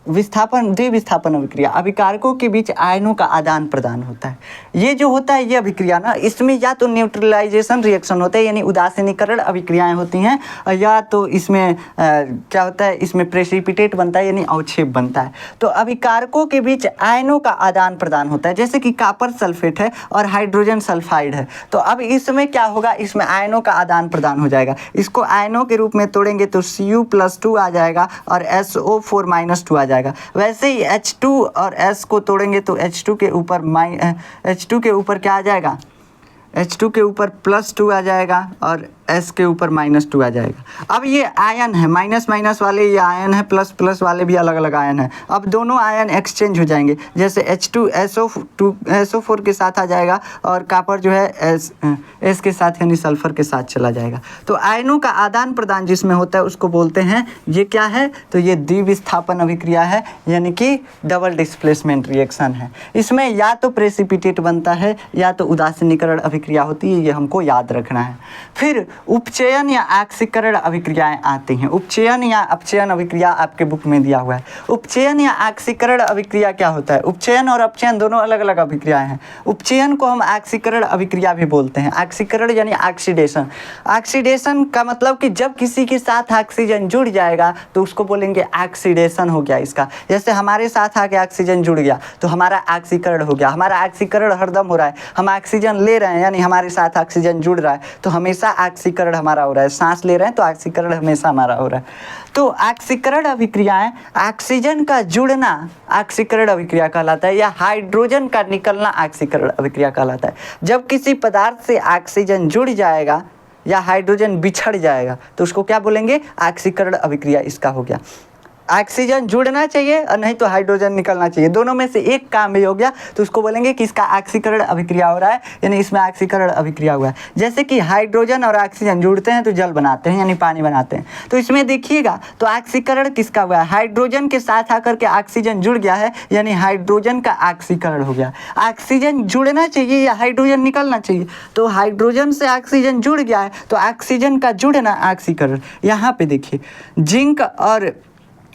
द्विविस्थापन अभिक्रिया, अभिकारकों के बीच आयनों का आदान प्रदान होता है। ये जो होता है ये अभिक्रिया ना, इसमें या तो न्यूट्रलाइजेशन रिएक्शन होता है यानी उदासीनीकरण अभिक्रियाएं होती हैं, या तो इसमें क्या होता है, इसमें प्रेसिपिटेट बनता है यानी अवक्षेप बनता है। तो अभिकारकों के बीच आयनों का आदान प्रदान होता है, जैसे कि कॉपर सल्फेट है और हाइड्रोजन सल्फाइड है। तो अब इसमें क्या होगा, इसमें आयनों का आदान प्रदान हो जाएगा। इसको आयनों के रूप में तोड़ेंगे तो Cu+2 आ जाएगा और SO4-2 आ जाएगा। वैसे ही H2 और S को तोड़ेंगे तो H2 के ऊपर क्या आ जाएगा, H2 के ऊपर +2 आ जाएगा और S के ऊपर -2 आ जाएगा। अब ये आयन है, माइनस वाले ये आयन है, प्लस वाले भी अलग अलग आयन है। अब दोनों आयन एक्सचेंज हो जाएंगे, जैसे H2 SO4 के साथ आ जाएगा और कॉपर जो है S के साथ यानी सल्फर के साथ चला जाएगा। तो आयनों का आदान प्रदान जिसमें होता है उसको बोलते हैं, ये क्या है, तो ये द्विविस्थापन अभिक्रिया है, यानी कि डबल डिस्प्लेसमेंट रिएक्शन है। इसमें या तो प्रेसिपिटेट बनता है या तो उदासीनीकरण अभिक्रिया होती है, ये हमको याद रखना है। फिर उपचयन या ऑक्सीकरण अभिक्रियाएं आती हैं। उपचयन या अपचयन अभिक्रिया आपके बुक में दिया हुआ है। उपचयन या ऑक्सीकरण अभिक्रिया क्या होता है? उपचयन और अपचयन दोनों अलग अलग अभिक्रियाएं हैं। उपचयन को हम ऑक्सीकरण अभिक्रिया भी बोलते हैं। ऑक्सीकरण यानी ऑक्सीडेशन। ऑक्सीडेशन का मतलब कि जब किसी के साथ ऑक्सीजन जुड़ जाएगा तो उसको बोलेंगे ऑक्सीडेशन हो गया इसका। जैसे हमारे साथ आके ऑक्सीजन जुड़ गया तो हमारा ऑक्सीकरण हो गया। हमारा ऑक्सीकरण हरदम हो रहा है, हम ऑक्सीजन ले रहे हैं यानी हमारे साथ ऑक्सीजन जुड़ रहा है तो हमेशा ऑक्सीकरण हमारा हो रहा है। सांस ले रहे हैं तो ऑक्सीकरण हमेशा हमारा हो रहा है। तो ऑक्सीकरण अभिक्रियाएं, ऑक्सीजन का जुड़ना ऑक्सीकरण अभिक्रिया कहलाता है, या हाइड्रोजन का निकलना ऑक्सीकरण अभिक्रिया कहलाता है। जब किसी पदार्थ से ऑक्सीजन जुड़ जाएगा या हाइड्रोजन बिछड़ जाएगा तो उसको क्या बोलेंगे? ऑक्सीकरण अभिक्रिया इसका हो गया। ऑक्सीजन जुड़ना चाहिए और नहीं तो हाइड्रोजन निकलना चाहिए, दोनों में से एक काम भी हो गया तो उसको बोलेंगे कि इसका ऑक्सीकरण अभिक्रिया हो रहा है, यानी इसमें ऑक्सीकरण अभिक्रिया हुआ है। जैसे कि हाइड्रोजन और ऑक्सीजन जुड़ते हैं तो जल बनाते हैं यानी पानी बनाते हैं। तो इसमें देखिएगा तो ऑक्सीकरण किसका हुआ है? हाइड्रोजन के साथ आकर के ऑक्सीजन जुड़ गया है यानी हाइड्रोजन का ऑक्सीकरण हो गया। ऑक्सीजन जुड़ना चाहिए या हाइड्रोजन निकलना चाहिए? तो हाइड्रोजन से ऑक्सीजन जुड़ गया है तो ऑक्सीजन का जुड़ना ऑक्सीकरण। यहाँ पे देखिए जिंक और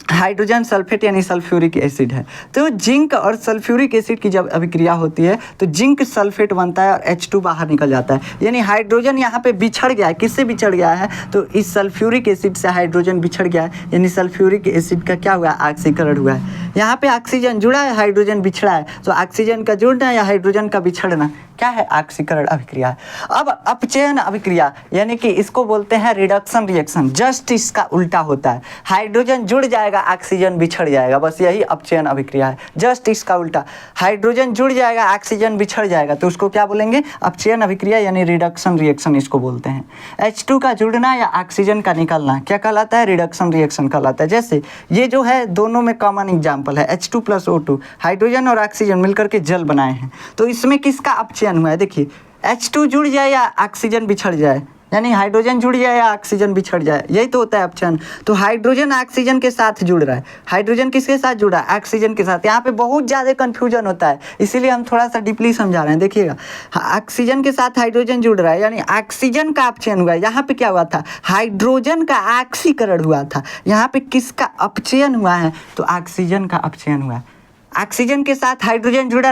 हाइड्रोजन सल्फेट यानी सल्फ्यूरिक एसिड है। तो जिंक और सल्फ्यूरिक एसिड की जब अभिक्रिया होती है तो जिंक सल्फेट बनता है और H2 बाहर निकल जाता है, यानी हाइड्रोजन यहाँ पे बिछड़ गया है। किससे बिछड़ गया है? तो इस सल्फ्यूरिक एसिड से हाइड्रोजन बिछड़ गया है, यानी सल्फ्यूरिक एसिड का क्या हुआ? ऑक्सीकरण हुआ है। यहाँ पे ऑक्सीजन जुड़ा है, हाइड्रोजन बिछड़ा है, तो ऑक्सीजन का जुड़ना या हाइड्रोजन का बिछड़ना क्या है? ऑक्सीकरण अभिक्रिया है। अब अपचयन अभिक्रिया यानी कि इसको बोलते हैं रिडक्शन रिएक्शन, जस्ट इसका उल्टा होता है। हाइड्रोजन जुड़ जाएगा, ऑक्सीजन बिछड़ जाएगा, बस यही अपचयन अभिक्रिया है। जस्ट इसका उल्टा, हाइड्रोजन जुड़ जाएगा, ऑक्सीजन बिछड़ जाएगा, तो उसको क्या बोलेंगे? अपचयन अभिक्रिया यानी रिडक्शन रिएक्शन इसको बोलते हैं। H2 का जुड़ना या ऑक्सीजन का निकलना क्या कहलाता है? रिडक्शन रिएक्शन कहलाता है। जैसे ये जो है दोनों में कॉमन एग्जाम्पल है, H2 + O2, हाइड्रोजन और ऑक्सीजन मिलकर के जल बनाए हैं। तो इसमें किसका अपचयन हुआ है? देखिए H2 जुड़ जाए या ऑक्सीजन बिछड़ जाए, यानी हाइड्रोजन जुड़ जाए या ऑक्सीजन बिछड़ जाए, यही तो होता है अपचयन। तो हाइड्रोजन ऑक्सीजन के साथ जुड़ रहा है, हाइड्रोजन किसके साथ जुड़ा है? ऑक्सीजन के साथ। यहाँ पे बहुत ज़्यादा कन्फ्यूजन होता है, इसीलिए हम थोड़ा सा डीपली समझा रहे हैं। देखिएगा ऑक्सीजन के साथ हाइड्रोजन जुड़ रहा है यानी ऑक्सीजन का अपचयन हुआ है। यहाँ पे क्या हुआ था? हाइड्रोजन का ऑक्सीकरण हुआ था। यहाँ पे किसका अपचयन हुआ है? तो ऑक्सीजन का अपचयन हुआ है। ऑक्सीजन के साथ हाइड्रोजन जुड़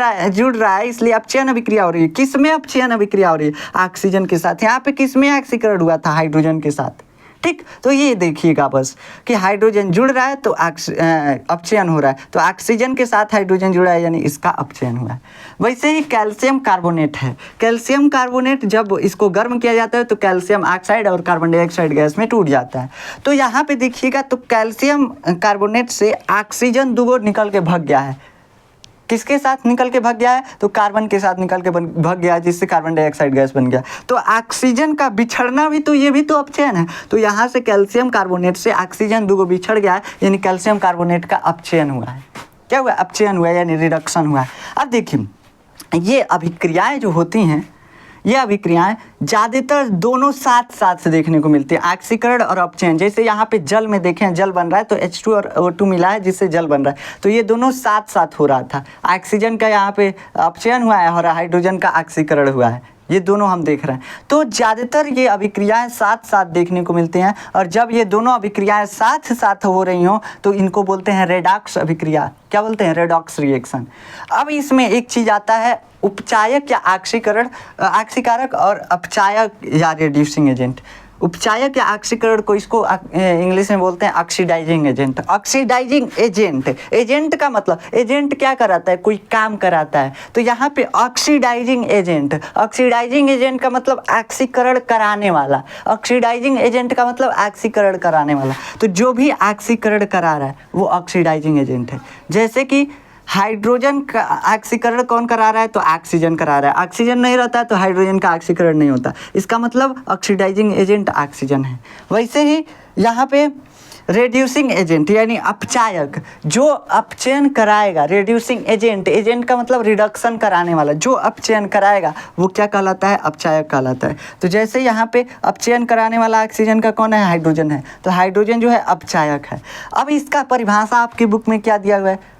रहा है इसलिए अपचयन अभिक्रिया हो रही है। किस में अपचयन अभिक्रिया हो रही है? ऑक्सीजन के साथ। यहाँ पे किस में ऑक्सीकरण हुआ था? हाइड्रोजन के साथ। ठीक, तो ये देखिएगा बस कि हाइड्रोजन जुड़ रहा है तो अपचयन हो रहा है, तो ऑक्सीजन के साथ हाइड्रोजन जुड़ा है यानी इसका अपचयन हुआ है। वैसे ही कैल्शियम कार्बोनेट है। कैल्शियम कार्बोनेट जब इसको गर्म किया जाता है तो कैल्शियम ऑक्साइड और कार्बन डाइऑक्साइड गैस में टूट जाता है। तो यहाँ पे देखिएगा तो कैल्शियम कार्बोनेट से ऑक्सीजन दूगो निकल के भाग गया है। किसके साथ निकल के भाग गया है? तो कार्बन के साथ निकल के भाग गया है, जिससे कार्बन डाइऑक्साइड गैस बन गया। तो ऑक्सीजन का बिछड़ना भी तो ये भी तो अपचयन है। तो यहाँ से कैल्शियम कार्बोनेट से ऑक्सीजन दूगो बिछड़ गया है यानी कैल्शियम कार्बोनेट का अपचयन हुआ है। क्या हुआ? अपचयन हुआ है यानी रिडक्शन हुआ है। अब देखिए ये अभिक्रियाएं जो होती हैं, ये अभिक्रियाएं ज़्यादातर दोनों साथ साथ देखने को मिलती है, ऑक्सीकरण और अपचयन। जैसे यहाँ पे जल में देखें, जल बन रहा है तो H2 और O2 मिला है जिससे जल बन रहा है, तो ये दोनों साथ साथ हो रहा था। ऑक्सीजन का यहाँ पे अपचयन हुआ है और हाइड्रोजन का ऑक्सीकरण हुआ है, ये दोनों हम देख रहे हैं। तो ज़्यादातर ये अभिक्रियाएं साथ साथ देखने को मिलती हैं, और जब ये दोनों अभिक्रियाएं साथ साथ हो रही हों तो इनको बोलते हैं रेडॉक्स अभिक्रिया। क्या बोलते हैं? Redox reaction. अब इसमें एक चीज़ आता है उपचायक या ऑक्सीकारक और अपचायक या रिड्यूसिंग एजेंट। उपचायक या ऑक्सीकरण को इसको इंग्लिश में बोलते हैं oxidising agent. Oxidising agent, agent का मतलब एजेंट क्या कराता है? कोई काम कराता है। तो यहाँ पे ऑक्सीडाइजिंग एजेंट, ऑक्सीडाइजिंग एजेंट का मतलब ऑक्सीकरण कराने वाला, ऑक्सीडाइजिंग एजेंट का मतलब ऑक्सीकरण कराने वाला। तो जो भी ऑक्सीकरण करा रहा है वो ऑक्सीडाइजिंग एजेंट है। जैसे कि हाइड्रोजन का ऑक्सीकरण कौन करा रहा है? तो ऑक्सीजन करा रहा है। ऑक्सीजन नहीं रहता है तो हाइड्रोजन का ऑक्सीकरण नहीं होता, इसका मतलब ऑक्सीडाइजिंग एजेंट ऑक्सीजन है। वैसे ही यहाँ पे रेड्यूसिंग एजेंट यानी अपचायक, जो अपचयन कराएगा। रेड्यूसिंग एजेंट, एजेंट का मतलब रिडक्शन कराने वाला, जो अपचयन कराएगा वो क्या कहलाता है? अपचायक कहलाता है। तो जैसे यहाँ पे अपचयन कराने वाला ऑक्सीजन का कौन है? हाइड्रोजन है, तो हाइड्रोजन जो है अपचायक है। अब इसका परिभाषा आपकी बुक में क्या दिया हुआ है?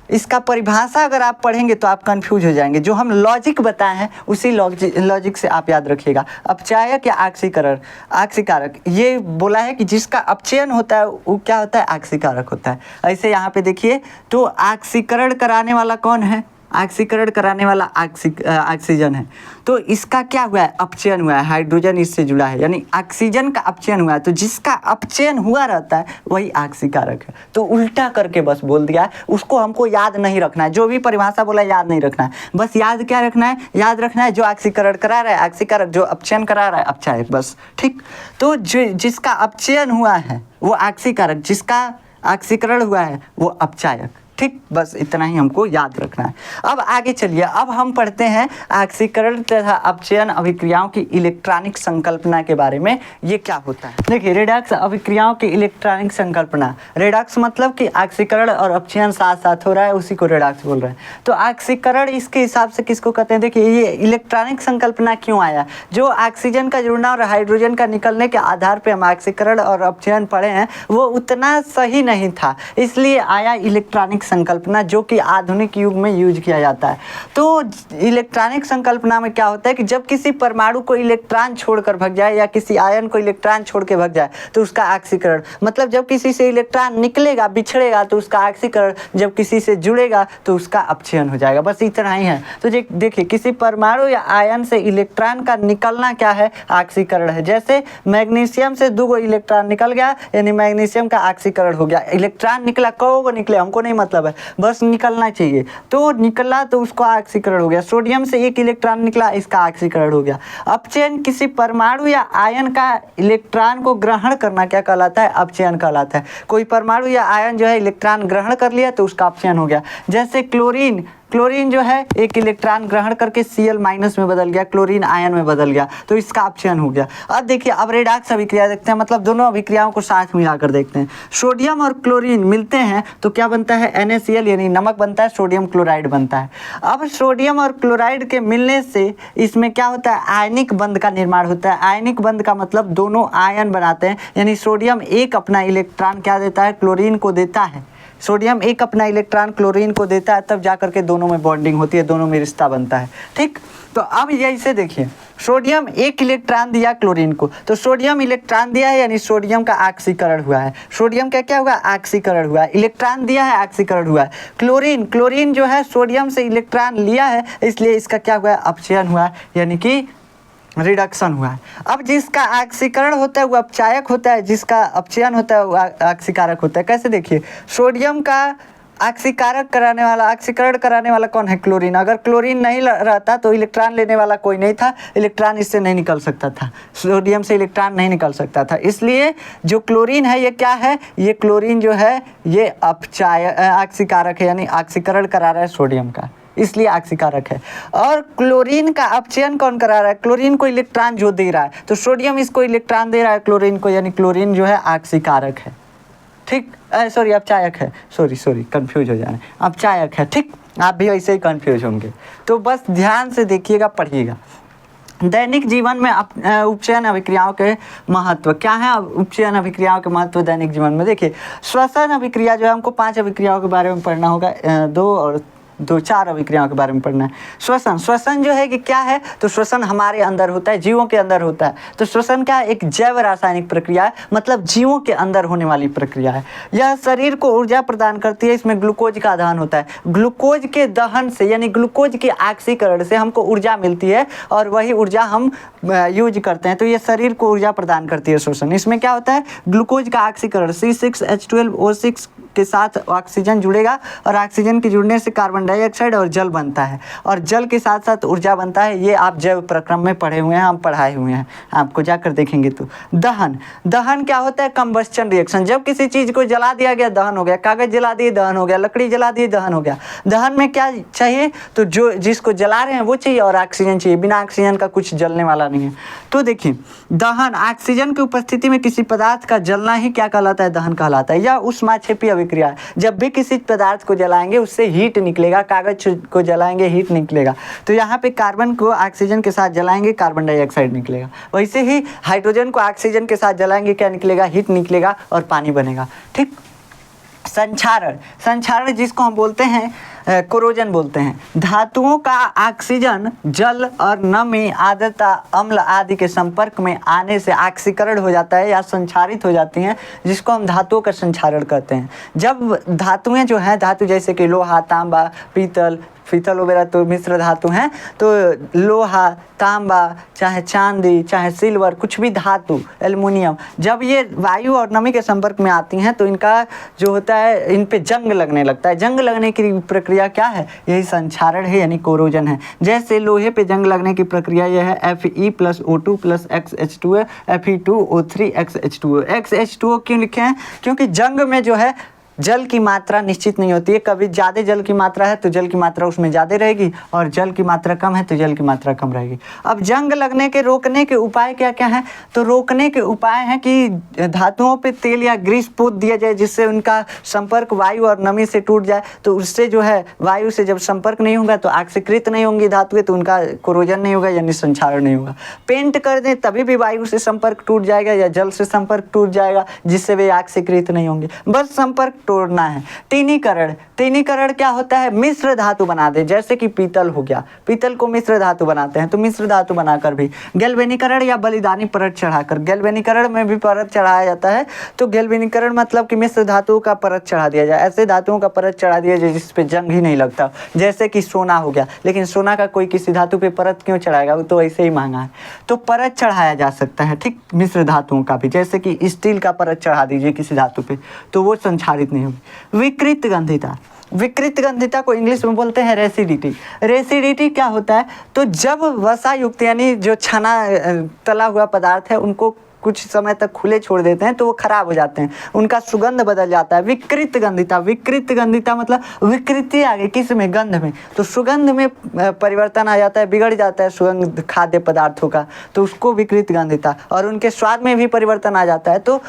इसका परिभाषा अगर आप पढ़ेंगे तो आप कंफ्यूज हो जाएंगे। जो हम लॉजिक बताए हैं उसी लॉजिक से आप याद रखिएगा। अपचायक या आक्सीकरण, आक्सीकारक, ये बोला है कि जिसका अपचयन होता है वो क्या होता है, आक्सीकारक होता है। ऐसे यहाँ पे देखिए तो आक्सीकरण कराने वाला कौन है, ऑक्सीकरण कराने वाला ऑक्सीजन है। तो इसका क्या हुआ है, अपचयन हुआ है, हाइड्रोजन इससे जुड़ा है, यानी ऑक्सीजन का अपचयन हुआ है। तो जिसका अपचयन हुआ रहता है वही ऑक्सीकारक है। तो उल्टा करके बस बोल दिया है, उसको हमको याद नहीं रखना है। जो भी परिभाषा बोला याद नहीं रखना है, बस याद क्या रखना है, याद रखना है जो ऑक्सीकरण करा रहा है ऑक्सीकारक, जो अपचयन करा रहा है अपचायक, बस। ठीक, तो जिसका अपचयन हुआ है वो ऑक्सीकारक, जिसका ऑक्सीकरण हुआ है वो अपचायक। ठीक, बस इतना ही हमको याद रखना है। अब आगे चलिए, अब हम पढ़ते हैं ऑक्सीकरण तथा अपचयन अभिक्रियाओं की इलेक्ट्रॉनिक संकल्पना के बारे में। ये क्या होता है, देखिए रेडॉक्स अभिक्रियाओं की इलेक्ट्रॉनिक संकल्पना। रेडॉक्स मतलब कि ऑक्सीकरण और अपचयन साथ साथ हो रहा है, उसी को रेडॉक्स बोल रहे हैं। तो ऑक्सीकरण इसके हिसाब से किसको कहते हैं, देखिए ये इलेक्ट्रॉनिक संकल्पना क्यों आया, जो ऑक्सीजन का जुड़ना और हाइड्रोजन का निकलने के आधार पर हम ऑक्सीकरण और अपचयन पढ़े हैं वो उतना सही नहीं था, इसलिए आया इलेक्ट्रॉनिक संकल्पना, जो कि आधुनिक युग में यूज किया जाता है। तो इलेक्ट्रॉनिक संकल्पना में क्या होता है कि जब किसी परमाणु को इलेक्ट्रॉन छोड़कर भाग जाए या किसी आयन को इलेक्ट्रॉन छोड़ के भाग जाए तो उसका ऑक्सीकरण, मतलब जब किसी से इलेक्ट्रॉन निकलेगा बिछड़ेगा तो उसका ऑक्सीकरण, जब किसी से जुड़ेगा तो उसका अपचयन हो जाएगा, बस इतना ही है। तो देखिए किसी परमाणु या आयन से इलेक्ट्रॉन का निकलना क्या है, ऑक्सीकरण है। जैसे मैग्नीशियम से 2 इलेक्ट्रॉन निकल गया यानी मैग्नीशियम का ऑक्सीकरण हो गया। इलेक्ट्रॉन निकला, कौन निकले हमको नहीं मतलब है, बस निकलना चाहिए, तो निकला तो उसका ऑक्सीकरण हो गया। सोडियम से 1 इलेक्ट्रॉन निकला, इसका ऑक्सीकरण हो गया। अपचयन किसी परमाणु या आयन का इलेक्ट्रॉन को ग्रहण करना क्या कहलाता है, अपचयन कहलाता है। कोई परमाणु या आयन जो है इलेक्ट्रॉन ग्रहण कर लिया तो उसका अपचयन हो गया। जैसे क्लोरीन जो है 1 इलेक्ट्रॉन ग्रहण करके Cl- में बदल गया, क्लोरीन आयन में बदल गया, तो इसका अपचयन हो गया। अब देखिए, अब रेडॉक्स अभिक्रिया देखते हैं, मतलब दोनों अभिक्रियाओं को साथ मिलाकर देखते हैं। सोडियम और क्लोरीन मिलते हैं तो क्या बनता है, NaCl यानी नमक बनता है, सोडियम क्लोराइड बनता है। अब सोडियम और क्लोराइड के मिलने से इसमें क्या होता है, आयनिक बंध का निर्माण होता है। आयनिक बंध का मतलब दोनों आयन बनाते हैं, यानी सोडियम 1 अपना इलेक्ट्रॉन क्या देता है, क्लोरीन को देता है। सोडियम 1 अपना इलेक्ट्रॉन क्लोरीन को देता है, तब जा करके दोनों में बॉन्डिंग होती है, दोनों में रिश्ता बनता है। ठीक, तो अब ये इसे देखिए, सोडियम 1 इलेक्ट्रॉन दिया क्लोरीन को, तो सोडियम इलेक्ट्रॉन दिया है यानी सोडियम का ऑक्सीकरण हुआ है। सोडियम का क्या हुआ, ऑक्सीकरण हुआ है, इलेक्ट्रॉन दिया है, ऑक्सीकरण हुआ है। क्लोरीन जो है सोडियम से इलेक्ट्रॉन लिया है, इसलिए इसका क्या हुआ है, अपचयन हुआ है, यानी कि रिडक्शन हुआ है। अब जिसका ऑक्सीकरण होता है वो अपचायक होता है, जिसका अपचयन होता है वो ऑक्सीकारक होता है। कैसे, देखिए सोडियम का ऑक्सीकरण कराने वाला कौन है, क्लोरीन। अगर क्लोरीन नहीं रहता तो इलेक्ट्रॉन लेने वाला कोई नहीं था, इलेक्ट्रॉन इससे नहीं निकल सकता था, सोडियम से इलेक्ट्रॉन नहीं निकल सकता था। इसलिए जो क्लोरीन है ये क्या है, ये क्लोरीन जो है ये ऑक्सीकारक है, यानी ऑक्सीकरण करा रहा है सोडियम का, इसलिए ऑक्सीकारक है। और क्लोरीन का अपचयन कौन करा रहा है, क्लोरीन को इलेक्ट्रॉन जो दे रहा है, तो सोडियम इसको इलेक्ट्रॉन दे रहा है क्लोरीन को, यानी क्लोरीन जो है ऑक्सीकारक है। ठीक, सॉरी अपचायक है, सॉरी कंफ्यूज हो जा रहे हैं, अपचायक है। ठीक, आप भी ऐसे ही कंफ्यूज होंगे, तो बस ध्यान से देखिएगा, पढ़िएगा। दैनिक जीवन में उपचयन अभिक्रियाओं के महत्व क्या है, उपचयन अभिक्रियाओं के महत्व दैनिक जीवन में। देखिए श्वसन अभिक्रिया जो है, हमको 5 अभिक्रियाओं के बारे में पढ़ना होगा, 4 अभिक्रियाओं के बारे में पढ़ना है। श्वसन जो है कि क्या है, तो श्वसन हमारे अंदर होता है, जीवों के अंदर होता है। तो श्वसन क्या है, एक जैव रासायनिक प्रक्रिया है, मतलब जीवों के अंदर होने वाली प्रक्रिया है। यह शरीर को ऊर्जा प्रदान करती है, इसमें ग्लूकोज का दहन होता है। ग्लूकोज के दहन से यानी ग्लूकोज के ऑक्सीकरण से हमको ऊर्जा मिलती है और वही ऊर्जा हम यूज करते हैं, तो ये शरीर को ऊर्जा प्रदान करती है श्वसन। इसमें क्या होता है, ग्लूकोज का ऑक्सीकरण C6H12O6 के साथ ऑक्सीजन जुड़ेगा और ऑक्सीजन के जुड़ने से कार्बन डाइऑक्साइड और जल बनता है, और जल के साथ साथ ऊर्जा बनता है। ये आप जैव प्रक्रम में पढ़े हुए हैं, हम पढ़ाए हुए हैं, आपको जाकर देखेंगे। तो दहन क्या होता है, कंबस्चन रिएक्शन। जब किसी चीज़ को जला दिया गया दहन हो गया, कागज जला दिए दहन हो गया, लकड़ी जला दिए दहन हो गया। दहन में क्या चाहिए, तो जो जिसको जला रहे हैं वो चाहिए और ऑक्सीजन चाहिए, बिना ऑक्सीजन का कुछ जलने वाला नहीं है। तो देखिए दहन, ऑक्सीजन की उपस्थिति में किसी पदार्थ का जलना ही क्या कहलाता है, दहन कहलाता है। यह ऊष्माक्षेपी अभिक्रिया है, जब भी किसी पदार्थ को जलाएंगे उससे हीट निकलेगा, कागज को जलाएंगे हीट निकलेगा। तो यहाँ पे कार्बन को ऑक्सीजन के साथ जलाएंगे, कार्बन डाइऑक्साइड निकलेगा। वैसे ही हाइड्रोजन को ऑक्सीजन के साथ जलाएंगे, क्या निकलेगा, हीट निकलेगा और पानी बनेगा। ठीक, संक्षारण, संक्षारण जिसको हम बोलते हैं कोरोजन बोलते हैं। धातुओं का ऑक्सीजन, जल और नमी, आर्द्रता, अम्ल आदि के संपर्क में आने से ऑक्सीकरण हो जाता है या संक्षारित हो जाती हैं, जिसको हम धातुओं का संक्षारण कहते हैं। जब धातुएं जो हैं, धातु जैसे कि लोहा, तांबा, पीतल वगैरह तो मिश्र धातु हैं, तो लोहा, तांबा, चाहे चांदी, चाहे सिल्वर, कुछ भी धातु, एल्युमिनियम, जब ये वायु और नमी के संपर्क में आती हैं तो इनका जो होता है, इन पे जंग लगने लगता है। जंग लगने की प्रक्रिया क्या है? यही संक्षारण है, यानी कोरोजन है। जैसे लोहे पे जंग लगने की प्रक्रिया यह है Fe+O2 + XH2 Fe2O3 XH2O। XH2O क्यों लिखे हैं? क्योंकि जंग में जो है जल की मात्रा निश्चित नहीं होती है। कभी ज़्यादा जल की मात्रा है तो जल की मात्रा उसमें ज़्यादा रहेगी, और जल की मात्रा कम है तो जल की मात्रा कम रहेगी। अब जंग लगने के रोकने के उपाय क्या क्या हैं? तो रोकने के उपाय हैं कि धातुओं पे तेल या ग्रीस पोत दिया जाए, जिससे उनका संपर्क वायु और नमी से टूट जाए। तो उससे जो है वायु से जब संपर्क नहीं होगा तो ऑक्सीकृत नहीं होंगी धातुएं, तो उनका कोरोजन नहीं होगा, यानी संक्षारण नहीं होगा। पेंट कर दें तभी भी वायु से संपर्क टूट जाएगा या जल से संपर्क टूट जाएगा, जिससे वे ऑक्सीकृत नहीं होंगे, बस संपर्क तोड़ना है। टिनीकरण, टिनीकरण क्या होता है? मिश्र धातु बना दे, जैसे कि पीतल हो गया, पीतल को मिश्र धातु बनाते हैं, तो मिश्र धातु बनाकर भी। गैल्वेनीकरण या बलिदानी परत चढ़ाकर, गैल्वेनीकरण में भी परत चढ़ाया जाता है। तो गैल्वेनीकरण मतलब कि मिश्र धातुओं का परत चढ़ा दिया जाए, ऐसे धातुओं का परत चढ़ा दिया जाए जिस पे जंग ही नहीं लगता, जैसे कि सोना हो गया। लेकिन सोना का कोई किसी धातु पे परत क्यों चढ़ाएगा? वो तो ऐसे ही महंगा है। तो परत चढ़ाया जा सकता है, ठीक, मिश्र धातुओं का भी, जैसे कि स्टील का परत चढ़ा दीजिए किसी धातु पे, तो वो संक्षारित नहीं होगी। विकृत गंधिता, विकृत गंधिता को इंग्लिश में बोलते हैं रेसिडिटी। रेसिडिटी क्या होता है? तो जब वसा युक्त यानी जो छना तला हुआ पदार्थ है उनको कुछ समय तक खुले छोड़ देते हैं तो वो खराब हो जाते हैं, उनका सुगंध बदल जाता है। विकृत गंधिता, विकृत गंधिता मतलब विकृति आ गई किस में? गंध में। तो सुगंध में परिवर्तन आ जाता है, बिगड़ जाता है सुगंध खाद्य पदार्थों का, तो उसको विकृत गंधिता। और उनके स्वाद में भी परिवर्तन आ जाता है। तो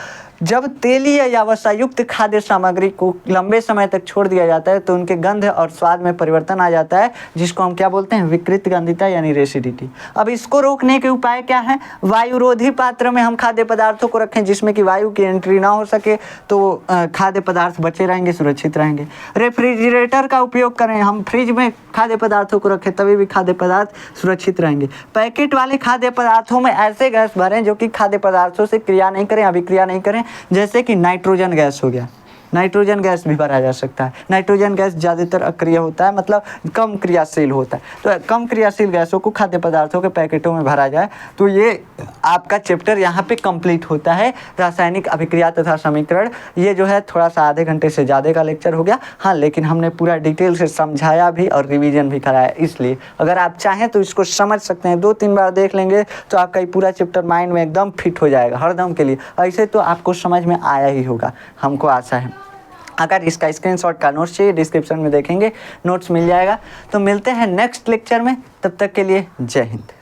जब तेलीय या वसायुक्त खाद्य सामग्री को लंबे समय तक छोड़ दिया जाता है तो उनके गंध और स्वाद में परिवर्तन आ जाता है, जिसको हम क्या बोलते हैं? विकृत गंधिता यानी रेसिडिटी। अब इसको रोकने के उपाय क्या है? वायुरोधी पात्र में हम खाद्य पदार्थों को रखें जिसमें कि वायु की एंट्री ना हो सके, तो खाद्य पदार्थ बचे रहेंगे, सुरक्षित रहेंगे। रेफ्रिजरेटर का उपयोग करें, हम फ्रिज में खाद्य पदार्थों को रखें तभी भी खाद्य पदार्थ सुरक्षित रहेंगे। पैकेट वाले खाद्य पदार्थों में ऐसे गैस भरें जो कि खाद्य पदार्थों से क्रिया नहीं करें, अभिक्रिया नहीं करें, जैसे कि नाइट्रोजन गैस हो गया, नाइट्रोजन गैस भी भरा जा सकता है। नाइट्रोजन गैस ज़्यादातर अक्रिय होता है, मतलब कम क्रियाशील होता है। तो कम क्रियाशील गैसों को खाद्य पदार्थों के पैकेटों में भरा जाए। तो ये आपका चैप्टर यहाँ पे कंप्लीट होता है, रासायनिक अभिक्रिया तथा समीकरण। ये जो है थोड़ा सा आधे घंटे से ज़्यादा का लेक्चर हो गया, हाँ, लेकिन हमने पूरा डिटेल से समझाया भी और रिवीजन भी कराया। इसलिए अगर आप चाहें तो इसको समझ सकते हैं, 2-3 बार देख लेंगे तो आपका ये पूरा चैप्टर माइंड में एकदम फिट हो जाएगा हरदम के लिए। ऐसे तो आपको समझ में आया ही होगा, हमको आशा है। अगर इसका स्क्रीनशॉट का नोट्स चाहिए डिस्क्रिप्शन में देखेंगे, नोट्स मिल जाएगा। तो मिलते हैं नेक्स्ट लेक्चर में, तब तक के लिए जय हिंद।